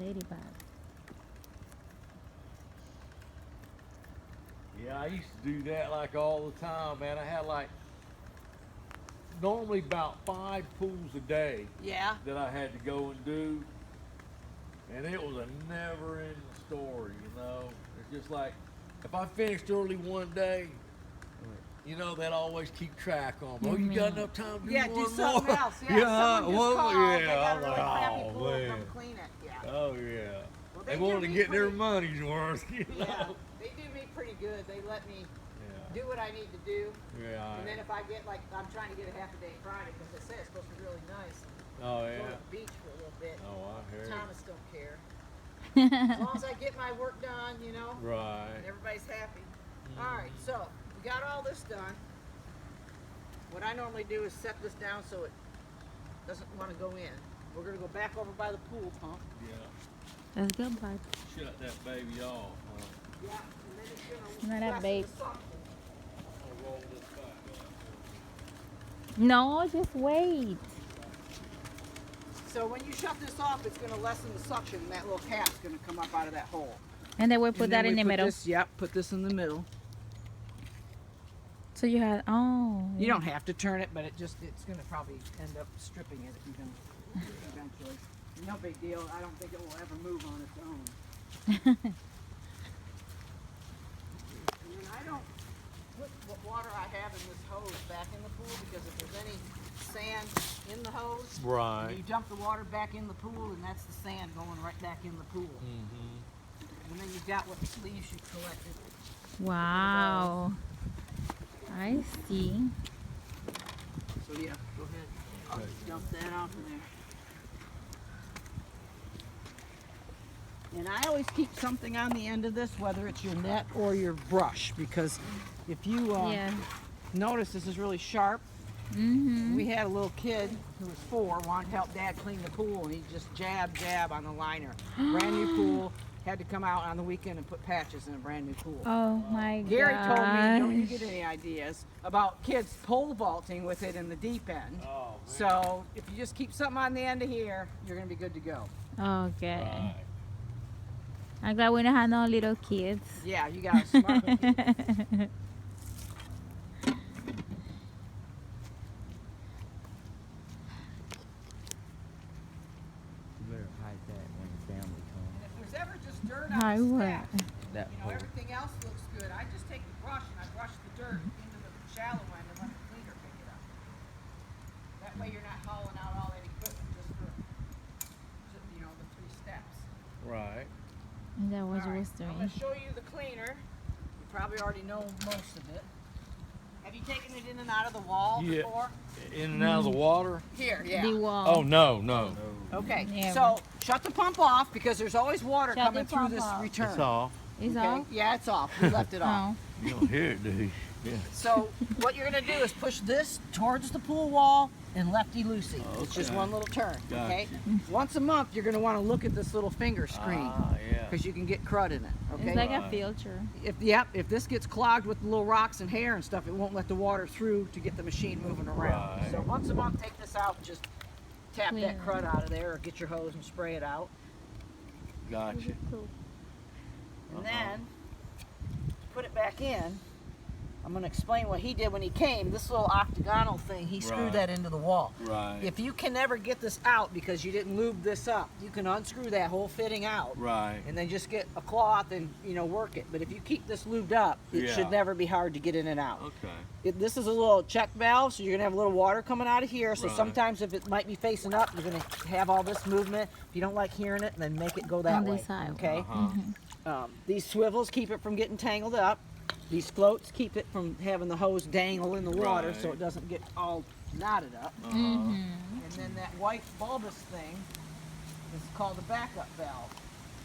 Ladybug. yeah, I used to do that like all the time, man. I had like normally about 5 pools a day Yeah. that I had to go and do, and it was a never-ending story, you know. It's just like if I finished early one day, you know, they'd always keep track on. Oh, you got enough time to do Yeah, one do more? something else. Yeah, Yeah, someone just well, called. yeah. They got a I'm really like, crappy oh pool. man. Come clean it. Yeah. Oh yeah. Well, They do wanted to me get their pretty- money's worth, you know. Yeah, they do me pretty good. They let me Yeah. do what I need to do. Yeah. And then if I get like, I'm trying to get a half a day Friday because they say it's supposed to be really nice. Oh Go to yeah. the beach for a little bit. Oh, I heard. Thomas don't care. As long as I get my work done, you know, Right. and everybody's happy. All right, so we got all this done. What I normally do is set this down so it doesn't want to go in. We're gonna go back over by the pool pump. Yeah. Let's go, Bart. Shut that baby off. Yeah, and then it's gonna Not a press babe. the suction. I'll roll this back up. No, just wait. So when you shut this off, it's gonna lessen the suction, and that little cap's gonna come up out of that hole. And then we put And that then in we the put middle. This, yep, put this in the middle. So you had, oh. You don't have to turn it, but it's gonna probably end up stripping it if you're gonna eventually. No big deal. I don't think it will ever move on its own. And then I don't put what water I have in this hose back in the pool because if there's any sand in the hose, Right. you dump the water back in the pool and that's the sand going right back in the pool. Mm-hmm. And then you've got what leaves you collected. Wow. I see. So yeah, go ahead. I'll just dump that off in there. And I always keep something on the end of this, whether it's your net or your brush, because if you Yeah. notice this is really sharp. Mm-hmm. We had a little kid who was 4, wanted to help Dad clean the pool, and he just jab on the liner. Brand new pool, had to come out on the weekend and put patches in a brand new pool. Oh my Gary told me, don't you gosh. get any ideas about kids pole vaulting with it in the deep end. Oh, man. So if you just keep something on the end of here, you're gonna be good to go. Okay. Right. I'm glad we don't have no little kids. Yeah, you got a smart one. You better hide that when the family comes. And if there's ever just dirt Hi, on the what? steps, That you know, hole. everything else looks good. I just take the brush and I brush the dirt into the shallow end and let the cleaner pick it up. That way you're not hauling out all that equipment just for, you know, the 3 steps. Right. And that was All right, was I'm doing. going to show you the cleaner. You probably already know most of it. Have you taken it in and out of the wall Yeah. before? In and out of the water? Here, yeah. The wall. Oh no, no. Okay, Yeah. so shut the pump off because there's always water Shut coming the through pump this off. return. It's off. It's Okay? off? Yeah, it's off. We left it off. Oh. You don't hear it, do you? Yeah. So what you're gonna do is push this towards the pool wall and lefty-loosey. It's just Okay. one little turn, okay? Gotcha. Once a month, you're gonna wanna look at this little finger screen Ah, yeah. because you can get crud in it, okay? It's like a Right. filter. If this gets clogged with little rocks and hair and stuff, it won't let the water through to get the machine moving around. Right. So once a month, take this out and just tap Clean that it. crud out of there or get your hose and spray it out. Gotcha. Cool. And then, to put it back in, I'm going to explain what he did when he came. This little octagonal thing, he screwed Right. that into the wall. Right. If you can never get this out because you didn't lube this up, you can unscrew that whole fitting out Right. and then just get a cloth and, you know, work it. But if you keep this lubed up, it Yeah. should never be hard to get in and out. Okay. This is a little check valve, so you're going to have a little water coming out of here. So Right. sometimes if it might be facing up, you're going to have all this movement. If you don't like hearing it, then make it go that On way. this side. Okay? Uh-huh. These swivels keep it from getting tangled up. These floats keep it from having the hose dangle in the water so Right. it doesn't get all knotted up. Uh-huh. And then that white bulbous thing is called the backup valve.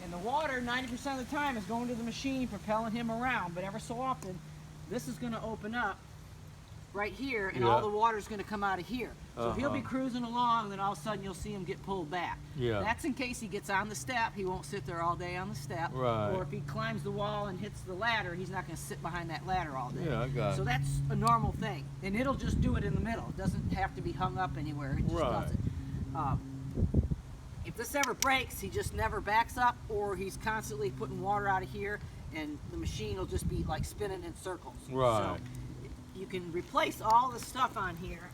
And the water, 90% of the time, is going to the machine, propelling him around. But ever so often, this is going to open up right here, and all the water is going to come out of here. So he'll be cruising along, and then all of a sudden you'll see him get pulled back. Yeah. That's in case he gets on the step. He won't sit there all day on the step. Right. Or if he climbs the wall and hits the ladder, he's not going to sit behind that ladder all day. Yeah, I got So it. that's a normal thing. And it'll just do it in the middle. It doesn't have to be hung up anywhere. It just does it. If this ever breaks, he just never backs up, or he's constantly putting water out of here, and the machine will just be like spinning in circles. Right. So you can replace all the stuff on here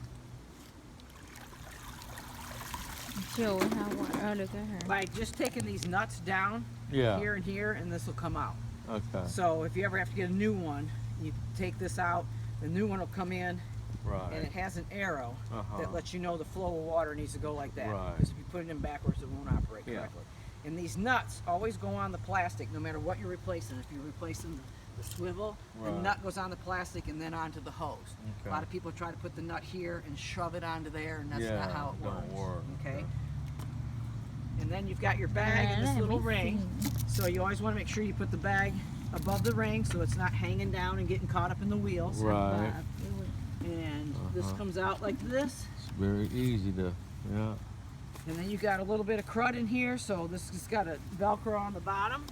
Show her how water. Oh, look at her. by just taking these nuts down here and here, and this will come out. Okay. So if you ever have to get a new one, you take this out, the new one will come in, Right. and it has an arrow that lets you know the flow of water needs to go like that. Right. Because if you put it in backwards, it won't operate correctly. And these nuts always go on the plastic, no matter what you're replacing. If you're replacing the swivel, the nut goes on the plastic and then onto the hose. A lot of people try to put the nut here and shove it onto there, and that's not how it works. Don't work. Okay. And then you've got your bag and this little ring. So you always want to make sure you put the bag above the ring so it's not hanging down and getting caught up in the wheels. Right. And this comes out like this. It's very easy to, And then you got a little bit of crud in here, so this has got a Velcro on the bottom.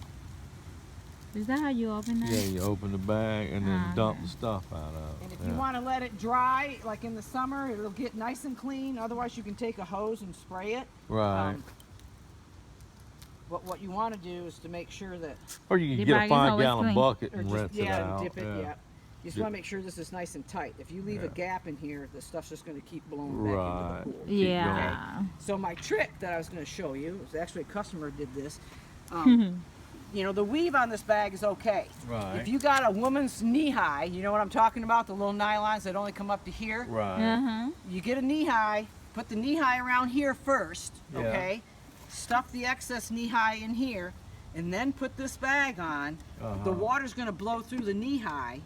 Is that how you open that? Yeah, you open the bag and then dump Okay. the stuff out of And it. if you want to let it dry, like in the summer, it'll get nice and clean. Otherwise, you can take a hose and spray it. Right. But what you want to do is to make sure that, Or you The can get bag a is always 5-gallon clean. bucket or and just, rinse it out. dip it, You just Dip- want to make sure this is nice and tight. If you leave a gap in here, the stuff's just going to keep blowing Right. back into the pool. Keep Yeah. So my trick that I was going to show you, is actually a customer did this. You know, the weave on this bag is okay. Right. If you got a woman's knee high, you know what I'm talking about, the little nylons that only come up to here. Right. You get a knee high, put the knee high around here first, Yeah. okay? Stuff the excess knee high in here, and then put this bag on. The water's going to blow through the knee high,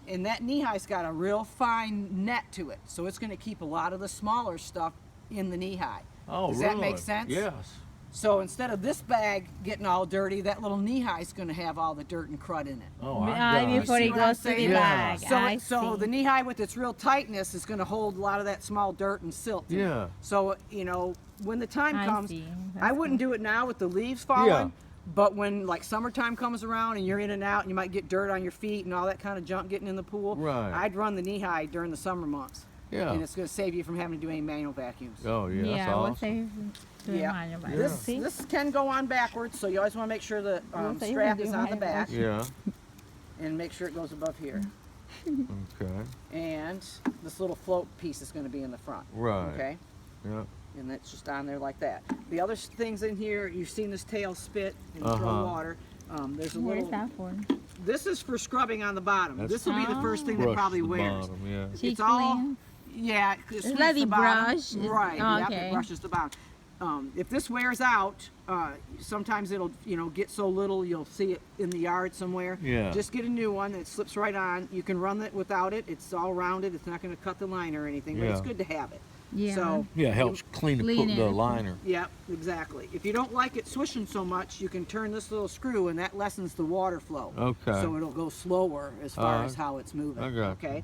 and that knee high's got a real fine net to it, so it's going to keep a lot of the smaller stuff in the knee high. Oh, Does really? that make sense? Yes. So instead of this bag getting all dirty, that little knee high is going to have all the dirt and crud in it. Oh, I got Before it. it See what I'm goes to the saying? bag. So, I so see. the knee high with its real tightness is going to hold a lot of that small dirt and silt. in it. Yeah. So, you know, when the time I comes, see. I That's wouldn't do it now with the leaves falling. But when like summertime comes around and you're in and out and you might get dirt on your feet and all that kind of junk getting in the pool, Right. I'd run the knee high during the summer months. Yeah. And it's going to save you from having to do any manual vacuums. Oh, yeah. That's we'll awesome. say Yeah. yeah. This can go on backwards, so you always want to make sure the We'll say you strap can is do on the manual. back Yeah. and make sure it goes above here. Okay. And this little float piece is going to be in the front. Right. Okay. Yeah. And that's just on there like that. The other things in here, you've seen this tail spit and throw water. There's a What is little. that for? This is for scrubbing on the bottom. That's- This will be the first thing that Brush probably the wears. bottom, yeah. She It's all. cleans? Yeah, it It's sweeps like the the bottom. brush. Right. Oh, Yep, okay. it brushes the bottom. If this wears out, sometimes it'll, get so little you'll see it in the yard somewhere. Yeah. Just get a new one that slips right on. You can run it without it. It's all rounded. It's not going to cut the line or anything, but it's Yeah. good to have it. Yeah. So, Yeah, it helps clean Clean the it. liner. yeah, exactly. If you don't like it swishing so much, you can turn this little screw and that lessens the water flow. Okay. So it'll go slower as far Alright. as how it's moving. I got you. Okay.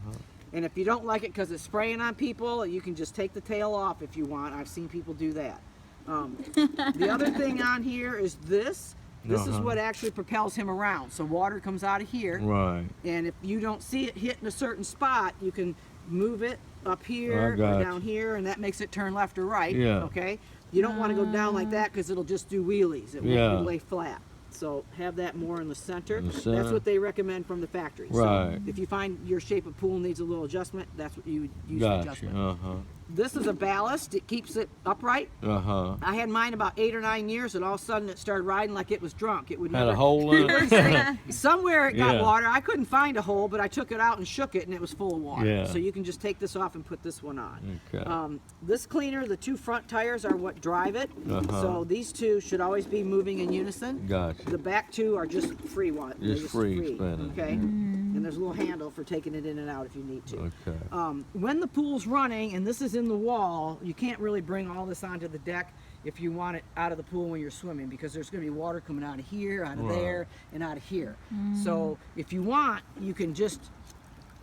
And if you don't like it because it's spraying on people, you can just take the tail off if you want. I've seen people do that. The other thing on here is this. This is what actually propels him around. So water comes out of here. Right. And if you don't see it hitting a certain spot, you can move it up here or got down here, and that makes it turn left or right. Yeah. Okay. You don't want to go down like that because it'll just do wheelies. It Yeah. won't lay flat. So have that more in the center. In the That's center. what they recommend from the factory. Right. So if you find your shape of pool needs a little adjustment, that's what you would use for Gotcha. adjustment. This is a ballast. It keeps it upright. I had mine about 8 or 9 years, and all of a sudden it started riding like it was drunk. It would Had never. a hole in it. Somewhere it got Yeah. water. I couldn't find a hole, but I took it out and shook it, and it was full of water. Yeah. So you can just take this off and put this one on. Okay. This cleaner, the 2 front tires are what drive it. So these 2 should always be moving in unison. Gotcha. The back 2 are just free one. They're Just free spinning. Okay. And there's a little handle for taking it in and out if you need to. Okay. When the pool's running and this is in the wall, you can't really bring all this onto the deck. if you want it out of the pool when you're swimming, because there's going to be water coming out of here, out of Right. there, and out of here. So if you want, you can just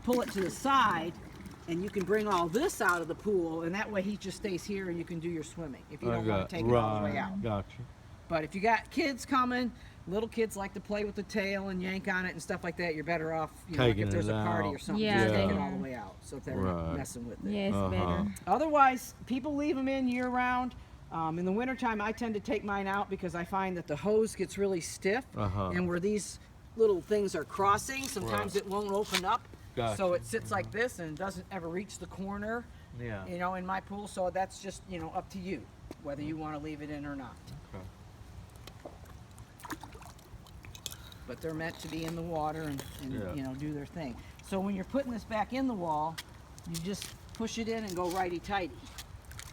pull it to the side, and you can bring all this out of the pool, and that way he just stays here, and you can do your swimming if you don't want to take it all the way out. Gotcha. But if you got kids coming, little kids like to play with the tail and yank on it and stuff like that, you're better off, you know, like Taking if there's it a party out. or something, Yeah. just take it Yeah. all the way out, so if they're not Right. messing with it. Yeah, it's better. Otherwise, people leave them in year round. In the wintertime, I tend to take mine out because I find that the hose gets really stiff, and where these little things are crossing, sometimes it won't open up. Gotcha. So it sits like this and it doesn't ever reach the corner, Yeah. you know, in my pool. So that's just, you know, up to you whether you want to leave it in or not. Okay. But they're meant to be in the water and Yeah. you know, do their thing. So when you're putting this back in the wall, you just push it in and go righty-tighty.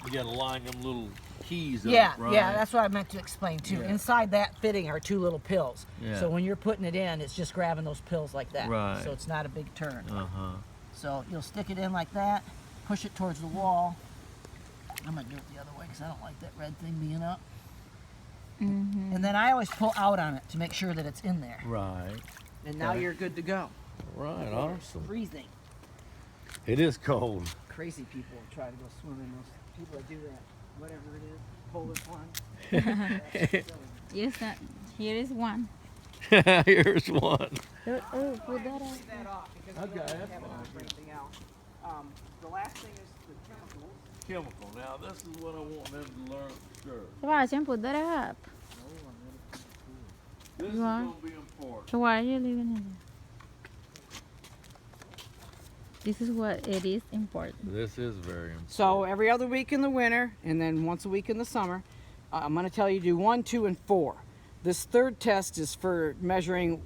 You gotta line them little keys up, Yeah, right? yeah, that's what I meant to explain too. Yeah. Inside that fitting are two little pills. Yeah. So when you're putting it in, it's just grabbing those pills like that. Right. So it's not a big turn. Uh-huh. So you'll stick it in like that, push it towards the wall. I'm gonna do it the other way because I don't like that red thing being up. And then I always pull out on it to make sure that it's in there. Right. And now Okay. you're good to go. Right, awesome. Freezing. It is cold. Crazy people try to go swimming. Those people that do that, whatever it is, Polish one. Yes, here is one. Here's one. Oh, put that up. Leave that off because Okay, we don't that's have it on fine. for anything else. The last thing is the chemicals. Chemical. Now, this is what I want them to learn for sure. Sebastian, put that up. This is You are? going to be important. So why are you leaving it there? This is what it is important. This is very important. So every other week in the winter and then once a week in the summer, I'm going to tell you to do 1, 2, and 4. This third test is for measuring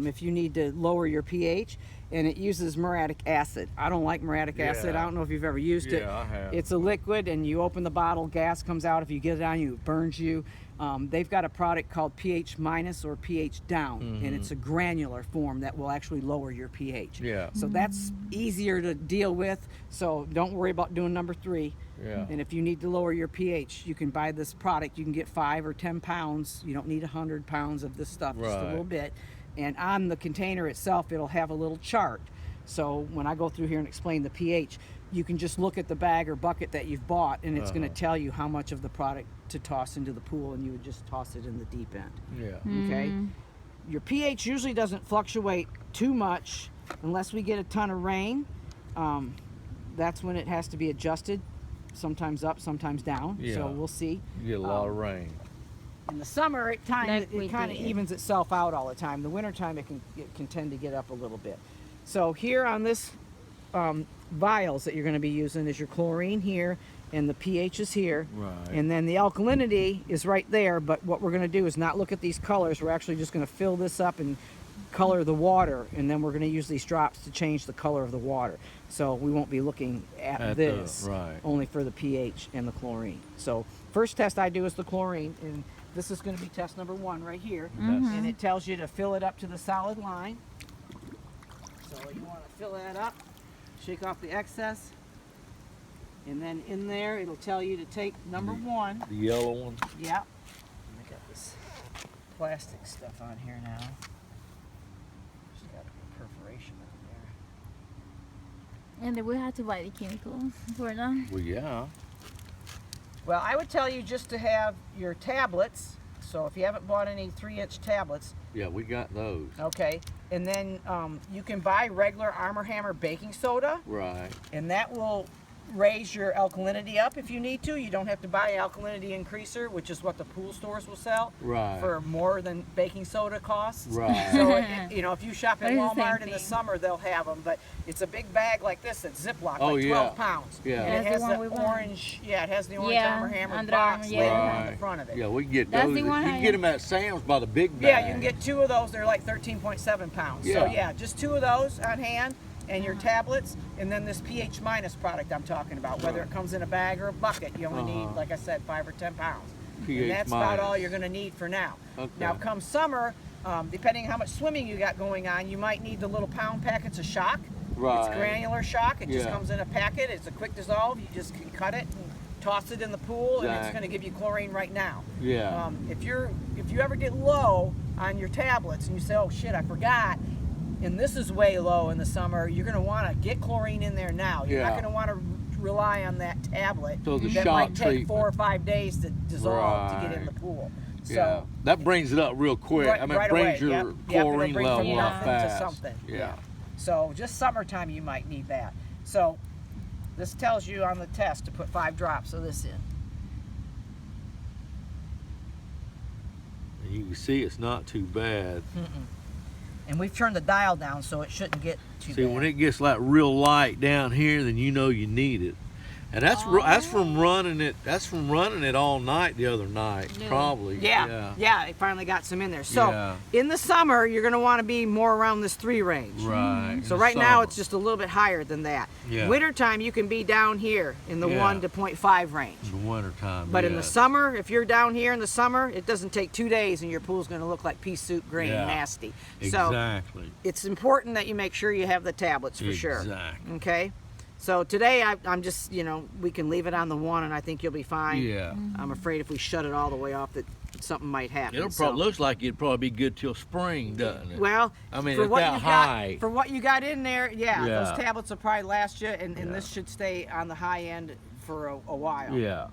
if you need to lower your pH, and it uses muriatic acid. I don't like muriatic acid. Yeah. I don't know if you've ever used it. Yeah, I have. It's a liquid, and you open the bottle, gas comes out. If you get it on you, it burns you. They've got a product called pH minus or pH down, and it's a granular form that will actually lower your pH. Yeah. So that's easier to deal with. So don't worry about doing number 3. Yeah. And if you need to lower your pH, you can buy this product. You can get 5 or 10 pounds. You don't need 100 pounds of this stuff, just a Right. little bit. And on the container itself, it'll have a little chart. So when I go through here and explain the pH, you can just look at the bag or bucket that you've bought, and it's going to tell you how much of the product to toss into the pool, and you would just toss it in the deep end. Yeah. Okay? Your pH usually doesn't fluctuate too much unless we get a ton of rain. That's when it has to be adjusted, sometimes up, sometimes down. Yeah. So we'll see. You get a lot of rain. In the summer, Like we it kind of did. evens itself out all the time. The wintertime, it can tend to get up a little bit. So here on this vials that you're going to be using is your chlorine here, and the pH is here. Right. And then the alkalinity is right there, but what we're going to do is not look at these colors. We're actually just going to fill this up and color the water, and then we're going to use these drops to change the color of the water. So we won't be looking at this, right. only for the pH and the chlorine. So first test I do is the chlorine, and this is going to be test number 1 right here. And it tells you to fill it up to the solid line. So you want to fill that up, shake off the excess, and then in there it'll tell you to take number 1. The yellow one. Yeah. I got this plastic stuff on here now. Just got a perforation in there. And then we have to buy the chemicals for them. Well, yeah. Well, I would tell you just to have your tablets. So if you haven't bought any 3-inch tablets, Yeah, we got those. okay, and then you can buy regular Arm & Hammer baking soda, Right. and that will raise your alkalinity up if you need to. You don't have to buy an alkalinity increaser, which is what the pool stores will sell Right. for more than baking soda costs. Right. So, you know, if you shop at It's the same Walmart in the thing. summer, they'll have them. But it's a big bag like this that's Ziploc, Oh, like yeah. 12 pounds. Yeah. And it That's has the the one we buy. orange, yeah, it has the orange Yeah, Arm & Hammer Under box Armour, label yeah. on the front of it. Yeah, we can get That's those. the You one can I get them at Sam's by the big bag. Yeah, you can get 2 of those. They're like 13.7 pounds. So Yeah. yeah, just 2 of those on hand, and your tablets, and then this pH minus product I'm talking about. Whether it comes in a bag or a bucket, you only need, like I said, 5 or 10 pounds. pH And that's about all minus. you're going to need for now. Okay. Now, come summer, depending how much swimming you got going on, you might need the little pound packets of shock. Right. It's granular shock. It just Yeah. comes in a packet. It's a quick dissolve. You just can cut it and toss it in the pool, and it's Exactly. going to give you chlorine right now. Yeah. If you ever get low on your tablets and you say, oh shit, I forgot, and this is way low in the summer, you're going to want to get chlorine in there now. You're not Yeah. going to want to rely on that tablet So the that shock might take treatment. 4 or 5 days to dissolve to get in the Right. pool. Yeah. So That brings it up real quick. Right- I mean, right it brings away, your yep. Yep, it'll chlorine bring from level up nothing to fast. something. Yeah. So just summertime you might need that. So this tells you on the test to put 5 drops of this in. And you can see it's not too bad. And we've turned the dial down so it shouldn't get too See, bad. when it gets like real light down here, then you know you need it. And that's from running it. That's from running it all night the other night, Yeah. probably. Yeah, it finally got some in there. So Yeah. in the summer, you're going to want to be more around this 3 range. Right. So in right the now summer. it's just a little bit higher than that. Yeah. Wintertime you can be down here in the Yeah. 1 to 0.5 range. in the wintertime. But in the yes. summer, if you're down here in the summer, it doesn't take 2 days and your pool's going to look like pea soup green, Yeah. nasty. So Exactly. it's important that you make sure you have the tablets for sure. Exactly. Okay? So today I'm just, we can leave it on the 1 and I think you'll be fine. Yeah. I'm afraid if we shut it all the way off that something might happen. It'll So- looks like it'd probably be good till spring, doesn't it? Well, I mean, for at what that you high. got, for what you got in there, yeah, Yeah. those tablets will probably last you, and Yeah. this should stay on the high end for a while. Yeah.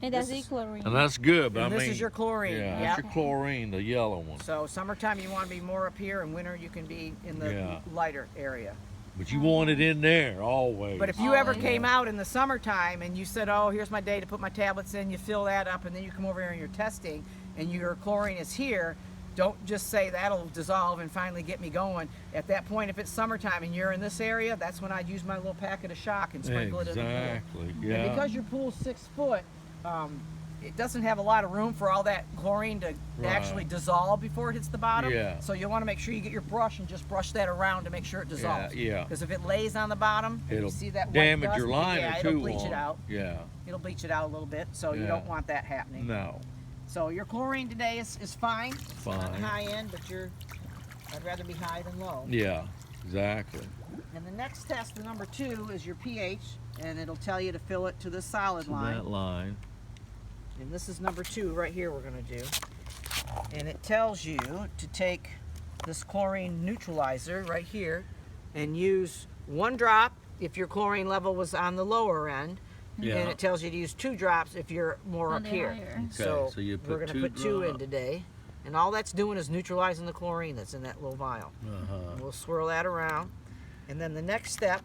It This does is- chlorine. And that's good, but And I this mean. is your chlorine. Yeah, Yep. that's your chlorine, the yellow one. So summertime you want to be more up here, and winter you can be in the Yeah. lighter area. But you want it in there always. But if you ever Always. came out in the summertime and you said, oh, here's my day to put my tablets in, you fill that up, and then you come over here and you're testing, and your chlorine is here, don't just say that'll dissolve and finally get me going. At that point, if it's summertime and you're in this area, that's when I'd use my little packet of shock and sprinkle it in the pool. Exactly. Yeah. And because your pool's 6 foot, it doesn't have a lot of room for all that chlorine to Right. actually dissolve before it hits the bottom. Yeah. So you'll want to make sure you get your brush and just brush that around to make sure it dissolves. yeah. Because if it lays on the bottom, and It'll you see that white damage dust, your liner yeah, too. it'll bleach on it out. Yeah. It'll bleach it out a little bit, so you Yeah. don't want that happening. No. So your chlorine today is fine. It's not Fine. high end, but I'd rather be high than low. Yeah. Exactly. And the next test, the number 2, is your pH, and it'll tell you to fill it to the solid line. That line. And this is number 2 right here we're going to do. And it tells you to take this chlorine neutralizer right here and use 1 drop if your chlorine level was on the lower end. Yeah. And it tells you to use 2 drops if you're more On up the here. higher. So, so you we're put going to put 2 in drops. today. And all that's doing is neutralizing the chlorine that's in that little vial. Uh-huh. And we'll swirl that around. And then the next step,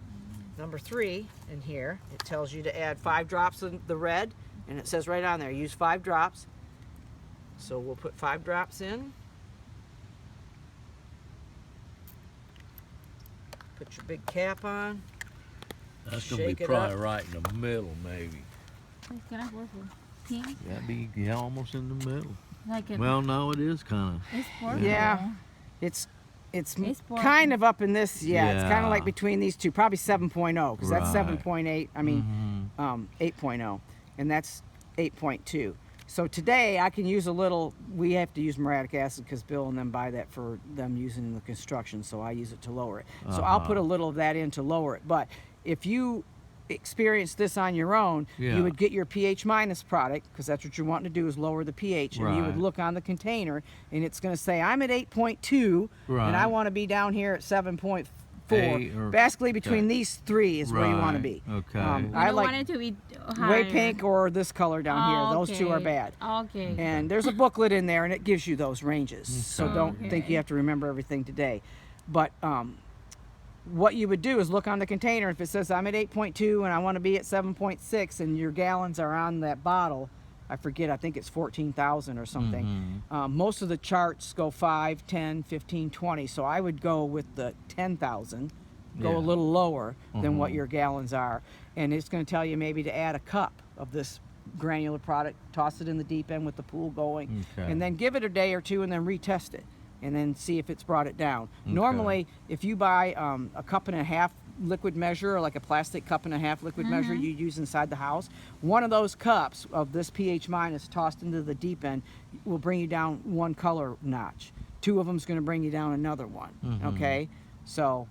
number 3 in here, it tells you to add 5 drops of the red. And it says right on there, use 5 drops. So we'll put 5 drops in. Put your big cap on. That's gonna be Shake it probably up. right in the middle, maybe. It's kind of purple. Pink. That'd be almost in the middle. Like a, Well, no, it is kind of. it's purple. Yeah. It's It's kind of up in this, it's kind Yeah. of like between these two, probably 7.0, because that's Right. 7.8, I mean, 8.0, and that's 8.2. So today I can use a little, we have to use muriatic acid because Bill and them buy that for them using in the construction, so I use it to lower it. So I'll put a little of that in to lower it, but if you experience this on your own, Yeah. you would get your pH minus product, because that's what you're wanting to do is lower the pH, and you would Right. look on the container and it's going to say I'm at 8.2 and I Right. want to be down here at 7.4. 8 or- Basically between okay. these 3 is where you want to be. Right, okay. You I don't like want it to be higher. way pink or this color down here. Those 2 are Okay. bad. Okay. And there's a booklet in there and it gives you those ranges. So Okay. don't think you have to remember everything today. But what you would do is look on the container. If it says I'm at 8.2 and I want to be at 7.6 and your gallons are on that bottle, I forget, I think it's 14,000 or something. Most of the charts go 5, 10, 15, 20. So I would go with the 10,000, go Yeah. a little lower than what your gallons are. And it's going to tell you maybe to add a cup of this granular product, toss it in the deep end with the pool going, Okay. and then give it a day or 2 and then retest it and then see if it's brought it down. Normally, if you buy a 1.5 cup liquid measure, or like a plastic 1.5 cup liquid measure you use inside the house, one of those cups of this pH minus tossed into the deep end will bring you down 1 color notch. 2 of them is going to bring you down another one. Okay, so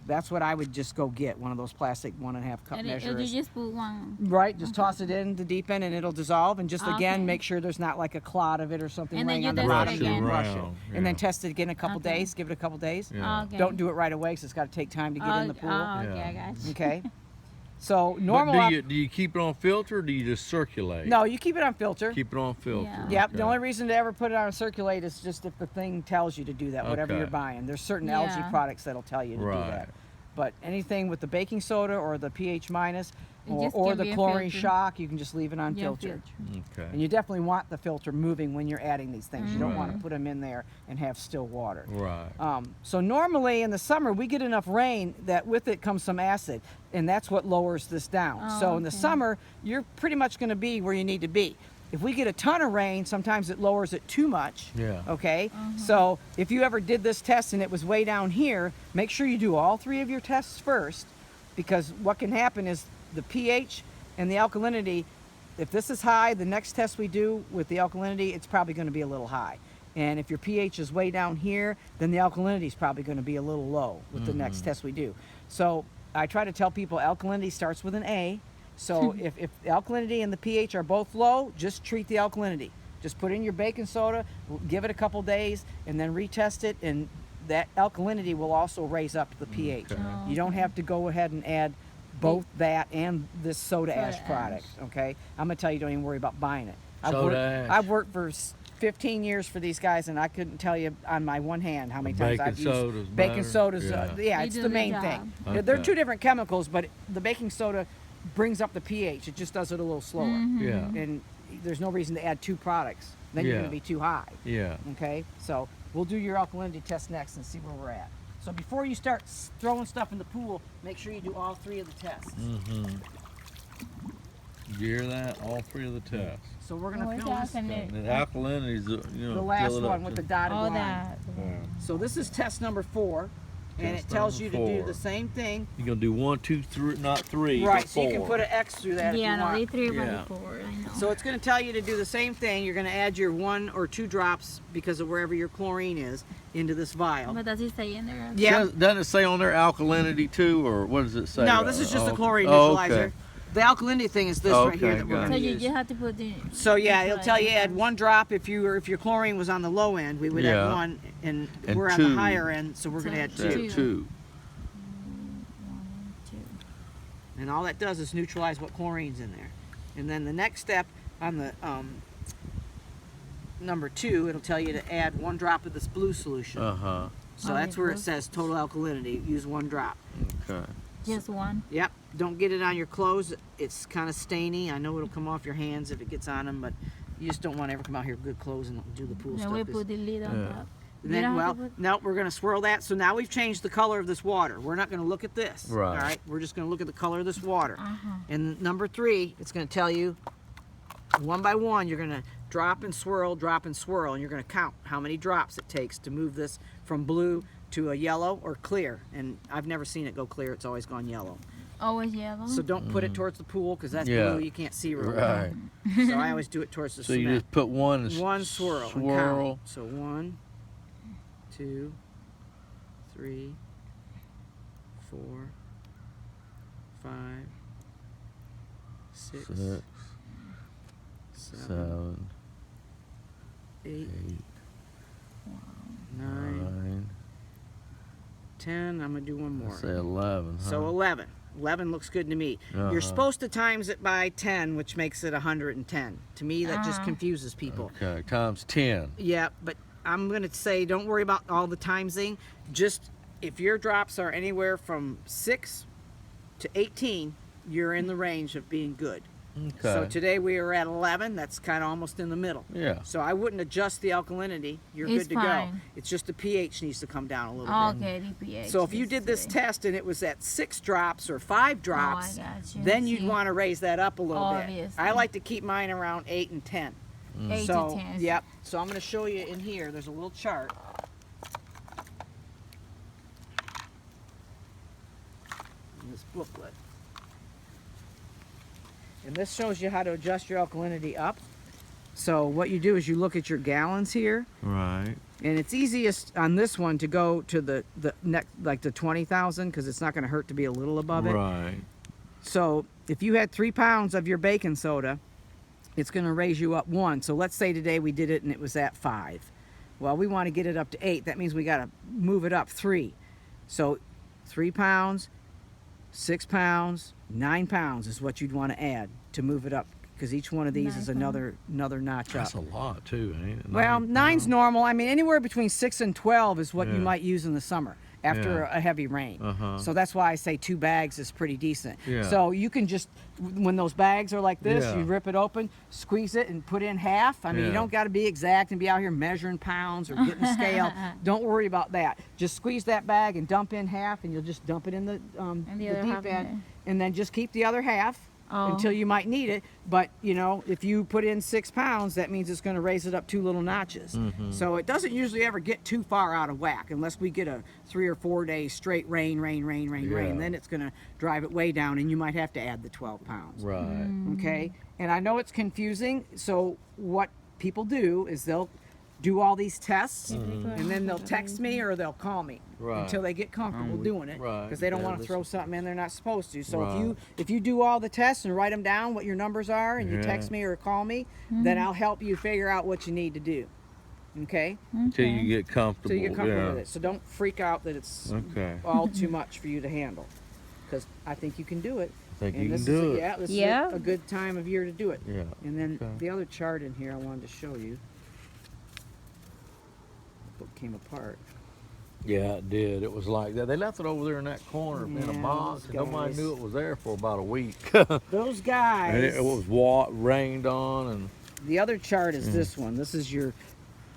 that's what I would just go get, one of those plastic 1.5 cup And measurers. you just put one. Right, just toss it in the deep end and it'll dissolve. And just Okay. again, make sure there's not like a clod of it or something And then laying you on the test it bottom. again. Brush it. Around, And then yeah. test it again in a couple Okay. days. Give it a couple days. Yeah. Okay. Don't do it right away because it's got to take time to get in the pool. Oh, okay, Yeah. I got you. Okay. So But normal. do you keep it on filter or do you just circulate? No, you keep it on filter. Keep it on filter. Yeah. Yep. The Okay. only reason to ever put it on circulate is just if the thing tells you to do that, whatever Okay. you're buying. There's certain algae Yeah. products that'll tell you to do Right. that. But anything with the baking soda or the pH minus It or, just or can the be a chlorine filter. shock, you can just leave it on Yeah, filter. Okay. And you definitely want the filter moving when you're adding these things. You don't want to Right. put them in there and have still water. Right. So normally in the summer we get enough rain that with it comes some acid, and that's what lowers this down. Oh, So in the okay. summer you're pretty much going to be where you need to be. If we get a ton of rain, sometimes it lowers it too much. Yeah. Okay. So if you ever did this test and it was way down here, make sure you do all 3 of your tests first, because what can happen is the pH and the alkalinity. If this is high, the next test we do with the alkalinity, it's probably going to be a little high. And if your pH is way down here, then the alkalinity is probably going to be a little low with the next test we do. So I try to tell people alkalinity starts with an A. So if the alkalinity and the pH are both low, just treat the alkalinity. Just put in your baking soda, give it a couple days, and then retest it, and that alkalinity will also raise up the pH. Okay. Oh, You don't have to go ahead and add both that and this soda Soda ash product, okay? I'm gonna tell you, don't even worry about buying it. Soda ash. I've worked for 15 years for these guys, and I couldn't tell you on my one hand how many times I've Baking soda's used baking better? sodas. Yeah. Yeah, They it's do the the main job. thing. Okay. They're 2 different chemicals, but the baking soda brings up the pH. It just does it a little slower. Yeah. And there's no reason to add 2 products. Then you're Yeah. gonna be too high. Yeah. Okay, so we'll do your alkalinity test next and see where we're at. So before you start throwing stuff in the pool, make sure you do all 3 of the tests. You hear that? All 3 of the tests. So we're gonna Where's fill the this, alkalinity? And the alkalinity is, the last fill it up one with to- the dotted Oh, line. that. Yeah. So this is test number 4, and Test it tells you number to do 4. the same thing. You're gonna do 1, 2, 3, not 3. Right, but so you can 4. put an X through that Yeah, if you no, they want. 3 Yeah. by 4. I know. So it's going to tell you to do the same thing. You're going to add your 1 or 2 drops, because of wherever your chlorine is, into this vial. But does it say in there? Yeah. Doesn't it say on there alkalinity too, or what does it say? No, this is just a chlorine Oh, neutralizer. okay. The alkalinity thing is this right here Okay, that we're got going So to you use. just have to put the. So yeah, it'll tell you add neutralizer. 1 drop if your chlorine was on the low end. We would Yeah. add 1, and And we're on 2. the higher end, so we're going to add So 2. 2. 2. And all that does is neutralize what chlorine's in there. And then the next step on the number 2, it'll tell you to add 1 drop of this blue solution. Uh-huh. So Oh, that's the where blue it says total alkalinity. Use 1 drop. Okay. Just 1. Yep. Don't get it on your clothes. It's kind of stainy. I know it'll come off your hands if it gets on them, but you just don't want to ever come out here with good clothes and do the pool Then stuff. we 'cause- put the lid on Yeah. top. and You then, don't well, have to put- no, we're going to swirl that. So now we've changed the color of this water. We're not going to look at this. Right. All right. We're just going to look at the color of this water. Uh-huh. And number 3, it's going to tell you 1 by 1, you're going to drop and swirl, and you're going to count how many drops it takes to move this from blue to a yellow or clear. And I've never seen it go clear. It's always gone yellow. Always yellow. So don't put it towards the pool, because that's Yeah. blue. You can't see real Right. well. So I always do it towards the So you cement. just put 1 and 1 swirl. and swirl. count. So 1, 2, 3, 4, 5, 6, 6, 7, 7, 8, 8, 9, 9. 10. I'm going to do 1 more. Say 11. Huh? So 11. 11 looks good to me. Uh-huh. You're supposed to times it by 10, which makes it 110. To me, that just confuses people. Okay, times 10. Yeah, but I'm going to say don't worry about all the timesing. Just if your drops are anywhere from 6 to 18, you're in the range of being good. Okay. So today we are at 11. That's kind of almost in the middle. Yeah. So I wouldn't adjust the alkalinity. You're It's good to go. fine. It's just the pH needs to come down a little bit. Okay, the pH. So if you is did this 3. test and it was at 6 drops or 5 drops, Oh, I got you. then you'd See? want to raise that up a little bit. Obviously. I like to keep mine around 8 and 10. 8 So, to 10. yep. So I'm going to show you in here. There's a little chart. In this booklet. And this shows you how to adjust your alkalinity up. So what you do is you look at your gallons here. Right. And it's easiest on this one to go to the next, like the 20,000, because it's not going to hurt to be a little above it. Right. So if you had 3 pounds of your baking soda, it's going to raise you up 1. So let's say today we did it and it was at 5. Well, we want to get it up to 8. That means we got to move it up 3. So 3 pounds, 6 pounds, 9 pounds is what you'd want to add to move it up, because each one of these 9 is another notch That's up. a lot too, ain't it? Well, 9 9's pounds. normal. I mean, anywhere between 6 and 12 is what you Yeah. might use in the summer after Yeah. a heavy rain. Uh-huh. So that's why I say 2 bags is pretty decent. Yeah. So you can just, when those bags are like this, Yeah. you rip it open, squeeze it, and put in half. I mean, you Yeah. don't got to be exact and be out here measuring pounds or getting scale. Don't worry about that. Just squeeze that bag and dump in half, and you'll just dump it in the the other half deep in end, there. and then just keep the other half. Oh. Until you might need it. But you know, if you put in 6 pounds, that means it's going to raise it up 2 little notches. Mm-hmm. So it doesn't usually ever get too far out of whack unless we get a 3 or 4 day straight rain. Yeah. Then it's going to drive it way down, and you might have to add the 12 pounds. Right. Okay. And I know it's confusing. So what people do is they'll do all these tests, and then they'll text me or they'll call me Right. until they get comfortable doing it, Right. because they don't Yeah, want to this throw something in they're not supposed to. So Right. if you do all the tests and write them down what your numbers are, and you Yeah. text me or call me, then I'll help you figure out what you need to do. Okay? Till you get comfortable. So you get comfortable yeah. with it. So don't freak out that it's Okay. all too much for you to handle, because I think you can do it. I think And you this can do is it. yeah, this Yeah. is a good time of year to do it. Yeah. And then Okay. the other chart in here I wanted to show you. The book came apart. Yeah, it did. It was like that. They left it over there in that corner in Yeah, a box, those and nobody guys. knew it was there for about a week. Those guys. And it was rained on, and The other chart is this one. This is your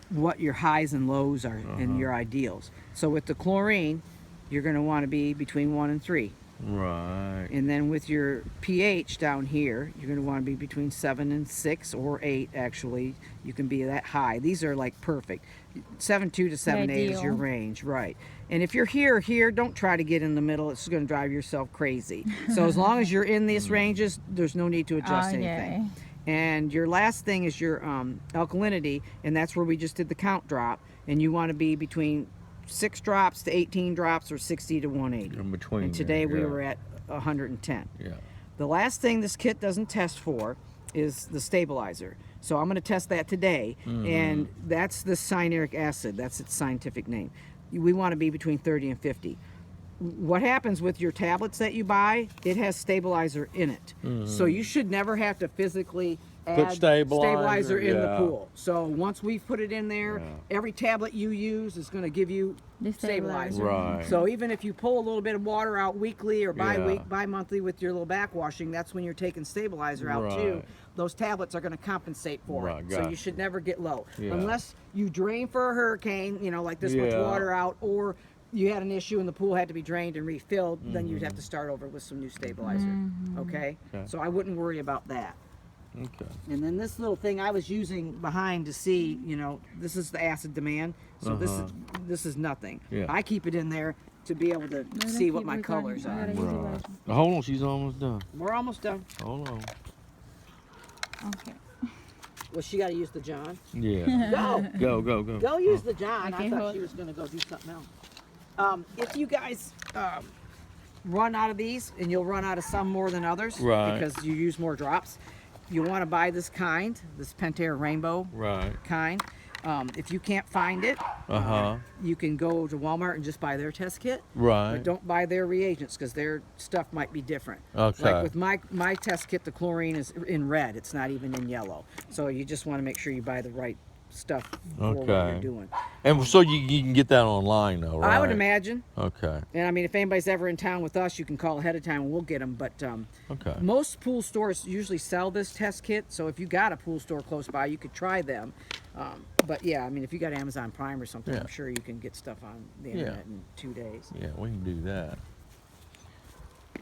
what your highs and lows are and your ideals. So with the chlorine, you're going to want to be between 1 and 3. right. And then with your pH down here, you're going to want to be between 7 and 6 or 8 actually. You can be that high. These are like perfect. 7.2 to 7.8 is your ideal. range, right. And if you're here, don't try to get in the middle. It's going to drive yourself crazy. So as long as you're in these ranges, there's no need to adjust anything. And your last thing is your alkalinity, and that's where we just did the count drop. And you want to be between 6 drops to 18 drops or 60 to 180. In between. And today there, we yeah. were at 110. Yeah. The last thing this kit doesn't test for is the stabilizer. So I'm going to test that today, and that's the cyanuric acid. That's its scientific name. We want to be between 30 and 50. What happens with your tablets that you buy, it has stabilizer in it. So you should never have to physically add stabilizer, in the yeah. pool. So once we've put it in there, every tablet you use is going to give you The stabilizer. Right. So even if you pull a little bit of water out weekly or Yeah. bi-monthly with your little backwashing, that's when you're taking stabilizer out too. Right. Those tablets are going to compensate for Right, it. So you gotcha. should never get low. Yeah. Unless you drain for a hurricane, you know, like this much Yeah. water out, or you had an issue and the pool had to be drained and refilled, then you'd have to start over with some new stabilizer. Okay? Okay. So I wouldn't worry about that. Okay. And then this little thing I was using behind to see, you know, this is the acid demand. So this is nothing. Yeah. I keep it in there to be able to see what my colors are. Right. Hold on, she's almost done. We're almost done. Hold on. Okay. Well, she got to use the John. Yeah. Go. Go. Go use the John. Okay, I thought hold- she was going to go do something else. If you guys run out of these, and you'll run out of some more than others, Right. because you use more drops, you want to buy this kind, this Pentair Rainbow Right. kind. If you can't find it, you can go to Walmart and just buy their test kit. Right. But don't buy their reagents, because their stuff might be different. Okay. Like with my test kit, the chlorine is in red. It's not even in yellow. So you just want to make sure you buy the right stuff for what Okay. you're doing. And so you can get that online though, right? I would imagine. Okay. And I mean, if anybody's ever in town with us, you can call ahead of time and we'll get them. But Okay. most pool stores usually sell this test kit. So if you got a pool store close by, you could try them. But yeah, I mean, if you got Amazon Prime or something, Yeah. I'm sure you can get stuff on the internet in 2 days. Yeah, we can do that.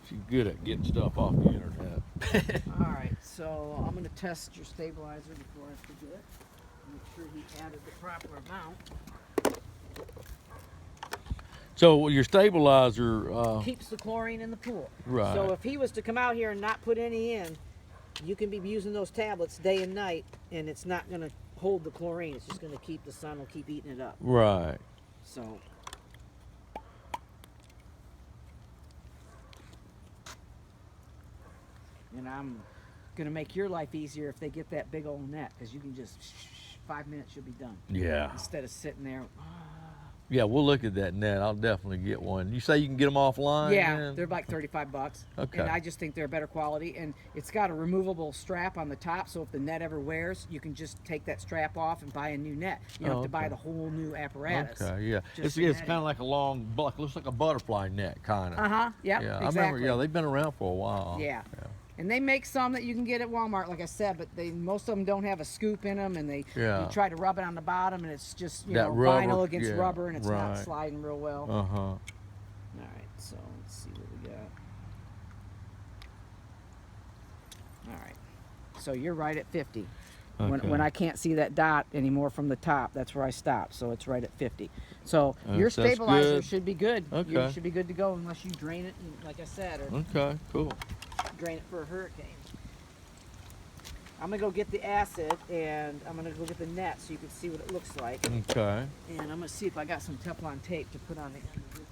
She's good at getting stuff off the internet. All right, so I'm going to test your stabilizer before I forget. Make sure he added the proper amount. So your stabilizer, Keeps the chlorine in the pool. Right. So if he was to come out here and not put any in, you can be using those tablets day and night, and it's not going to hold the chlorine. It's just gonna keep, the sun will keep eating it up. Right. So. And I'm gonna make your life easier if they get that big old net, because you can just 5 minutes you'll be done. Yeah. Instead of sitting there. Yeah, we'll look at that net. I'll definitely get one. You say you can get them offline? Yeah, then? they're like $35. Okay. And I just think they're better quality, and it's got a removable strap on the top, so if the net ever wears, you can just take that strap off and buy a new net. You don't have to buy okay. the whole new apparatus. Okay, yeah. Just It's the kind of like a long, looks like a butterfly net, kind of. Uh-huh, yep, Yeah, exactly. I remember, yeah, they've been around for a while. Yeah. And they make some that you can get at Walmart, like I said, but most of them don't have a scoop in them, and you try to rub it on the bottom, and it's just That vinyl rubber, against yeah, rubber, and it's not right. sliding real well. Uh-huh. All right, so let's see what we got. All right, so you're right at 50. Okay. When I can't see that dot anymore from the top, that's where I stop. So it's right at 50. So your That's stabilizer good. should be good. Okay. You should be good to go unless you drain it, like I said, or Okay, cool. drain it for a hurricane. I'm gonna go get the acid, and I'm gonna go get the net so you can see what it looks like. Okay. And I'm gonna see if I got some Teflon tape to put on the end of this.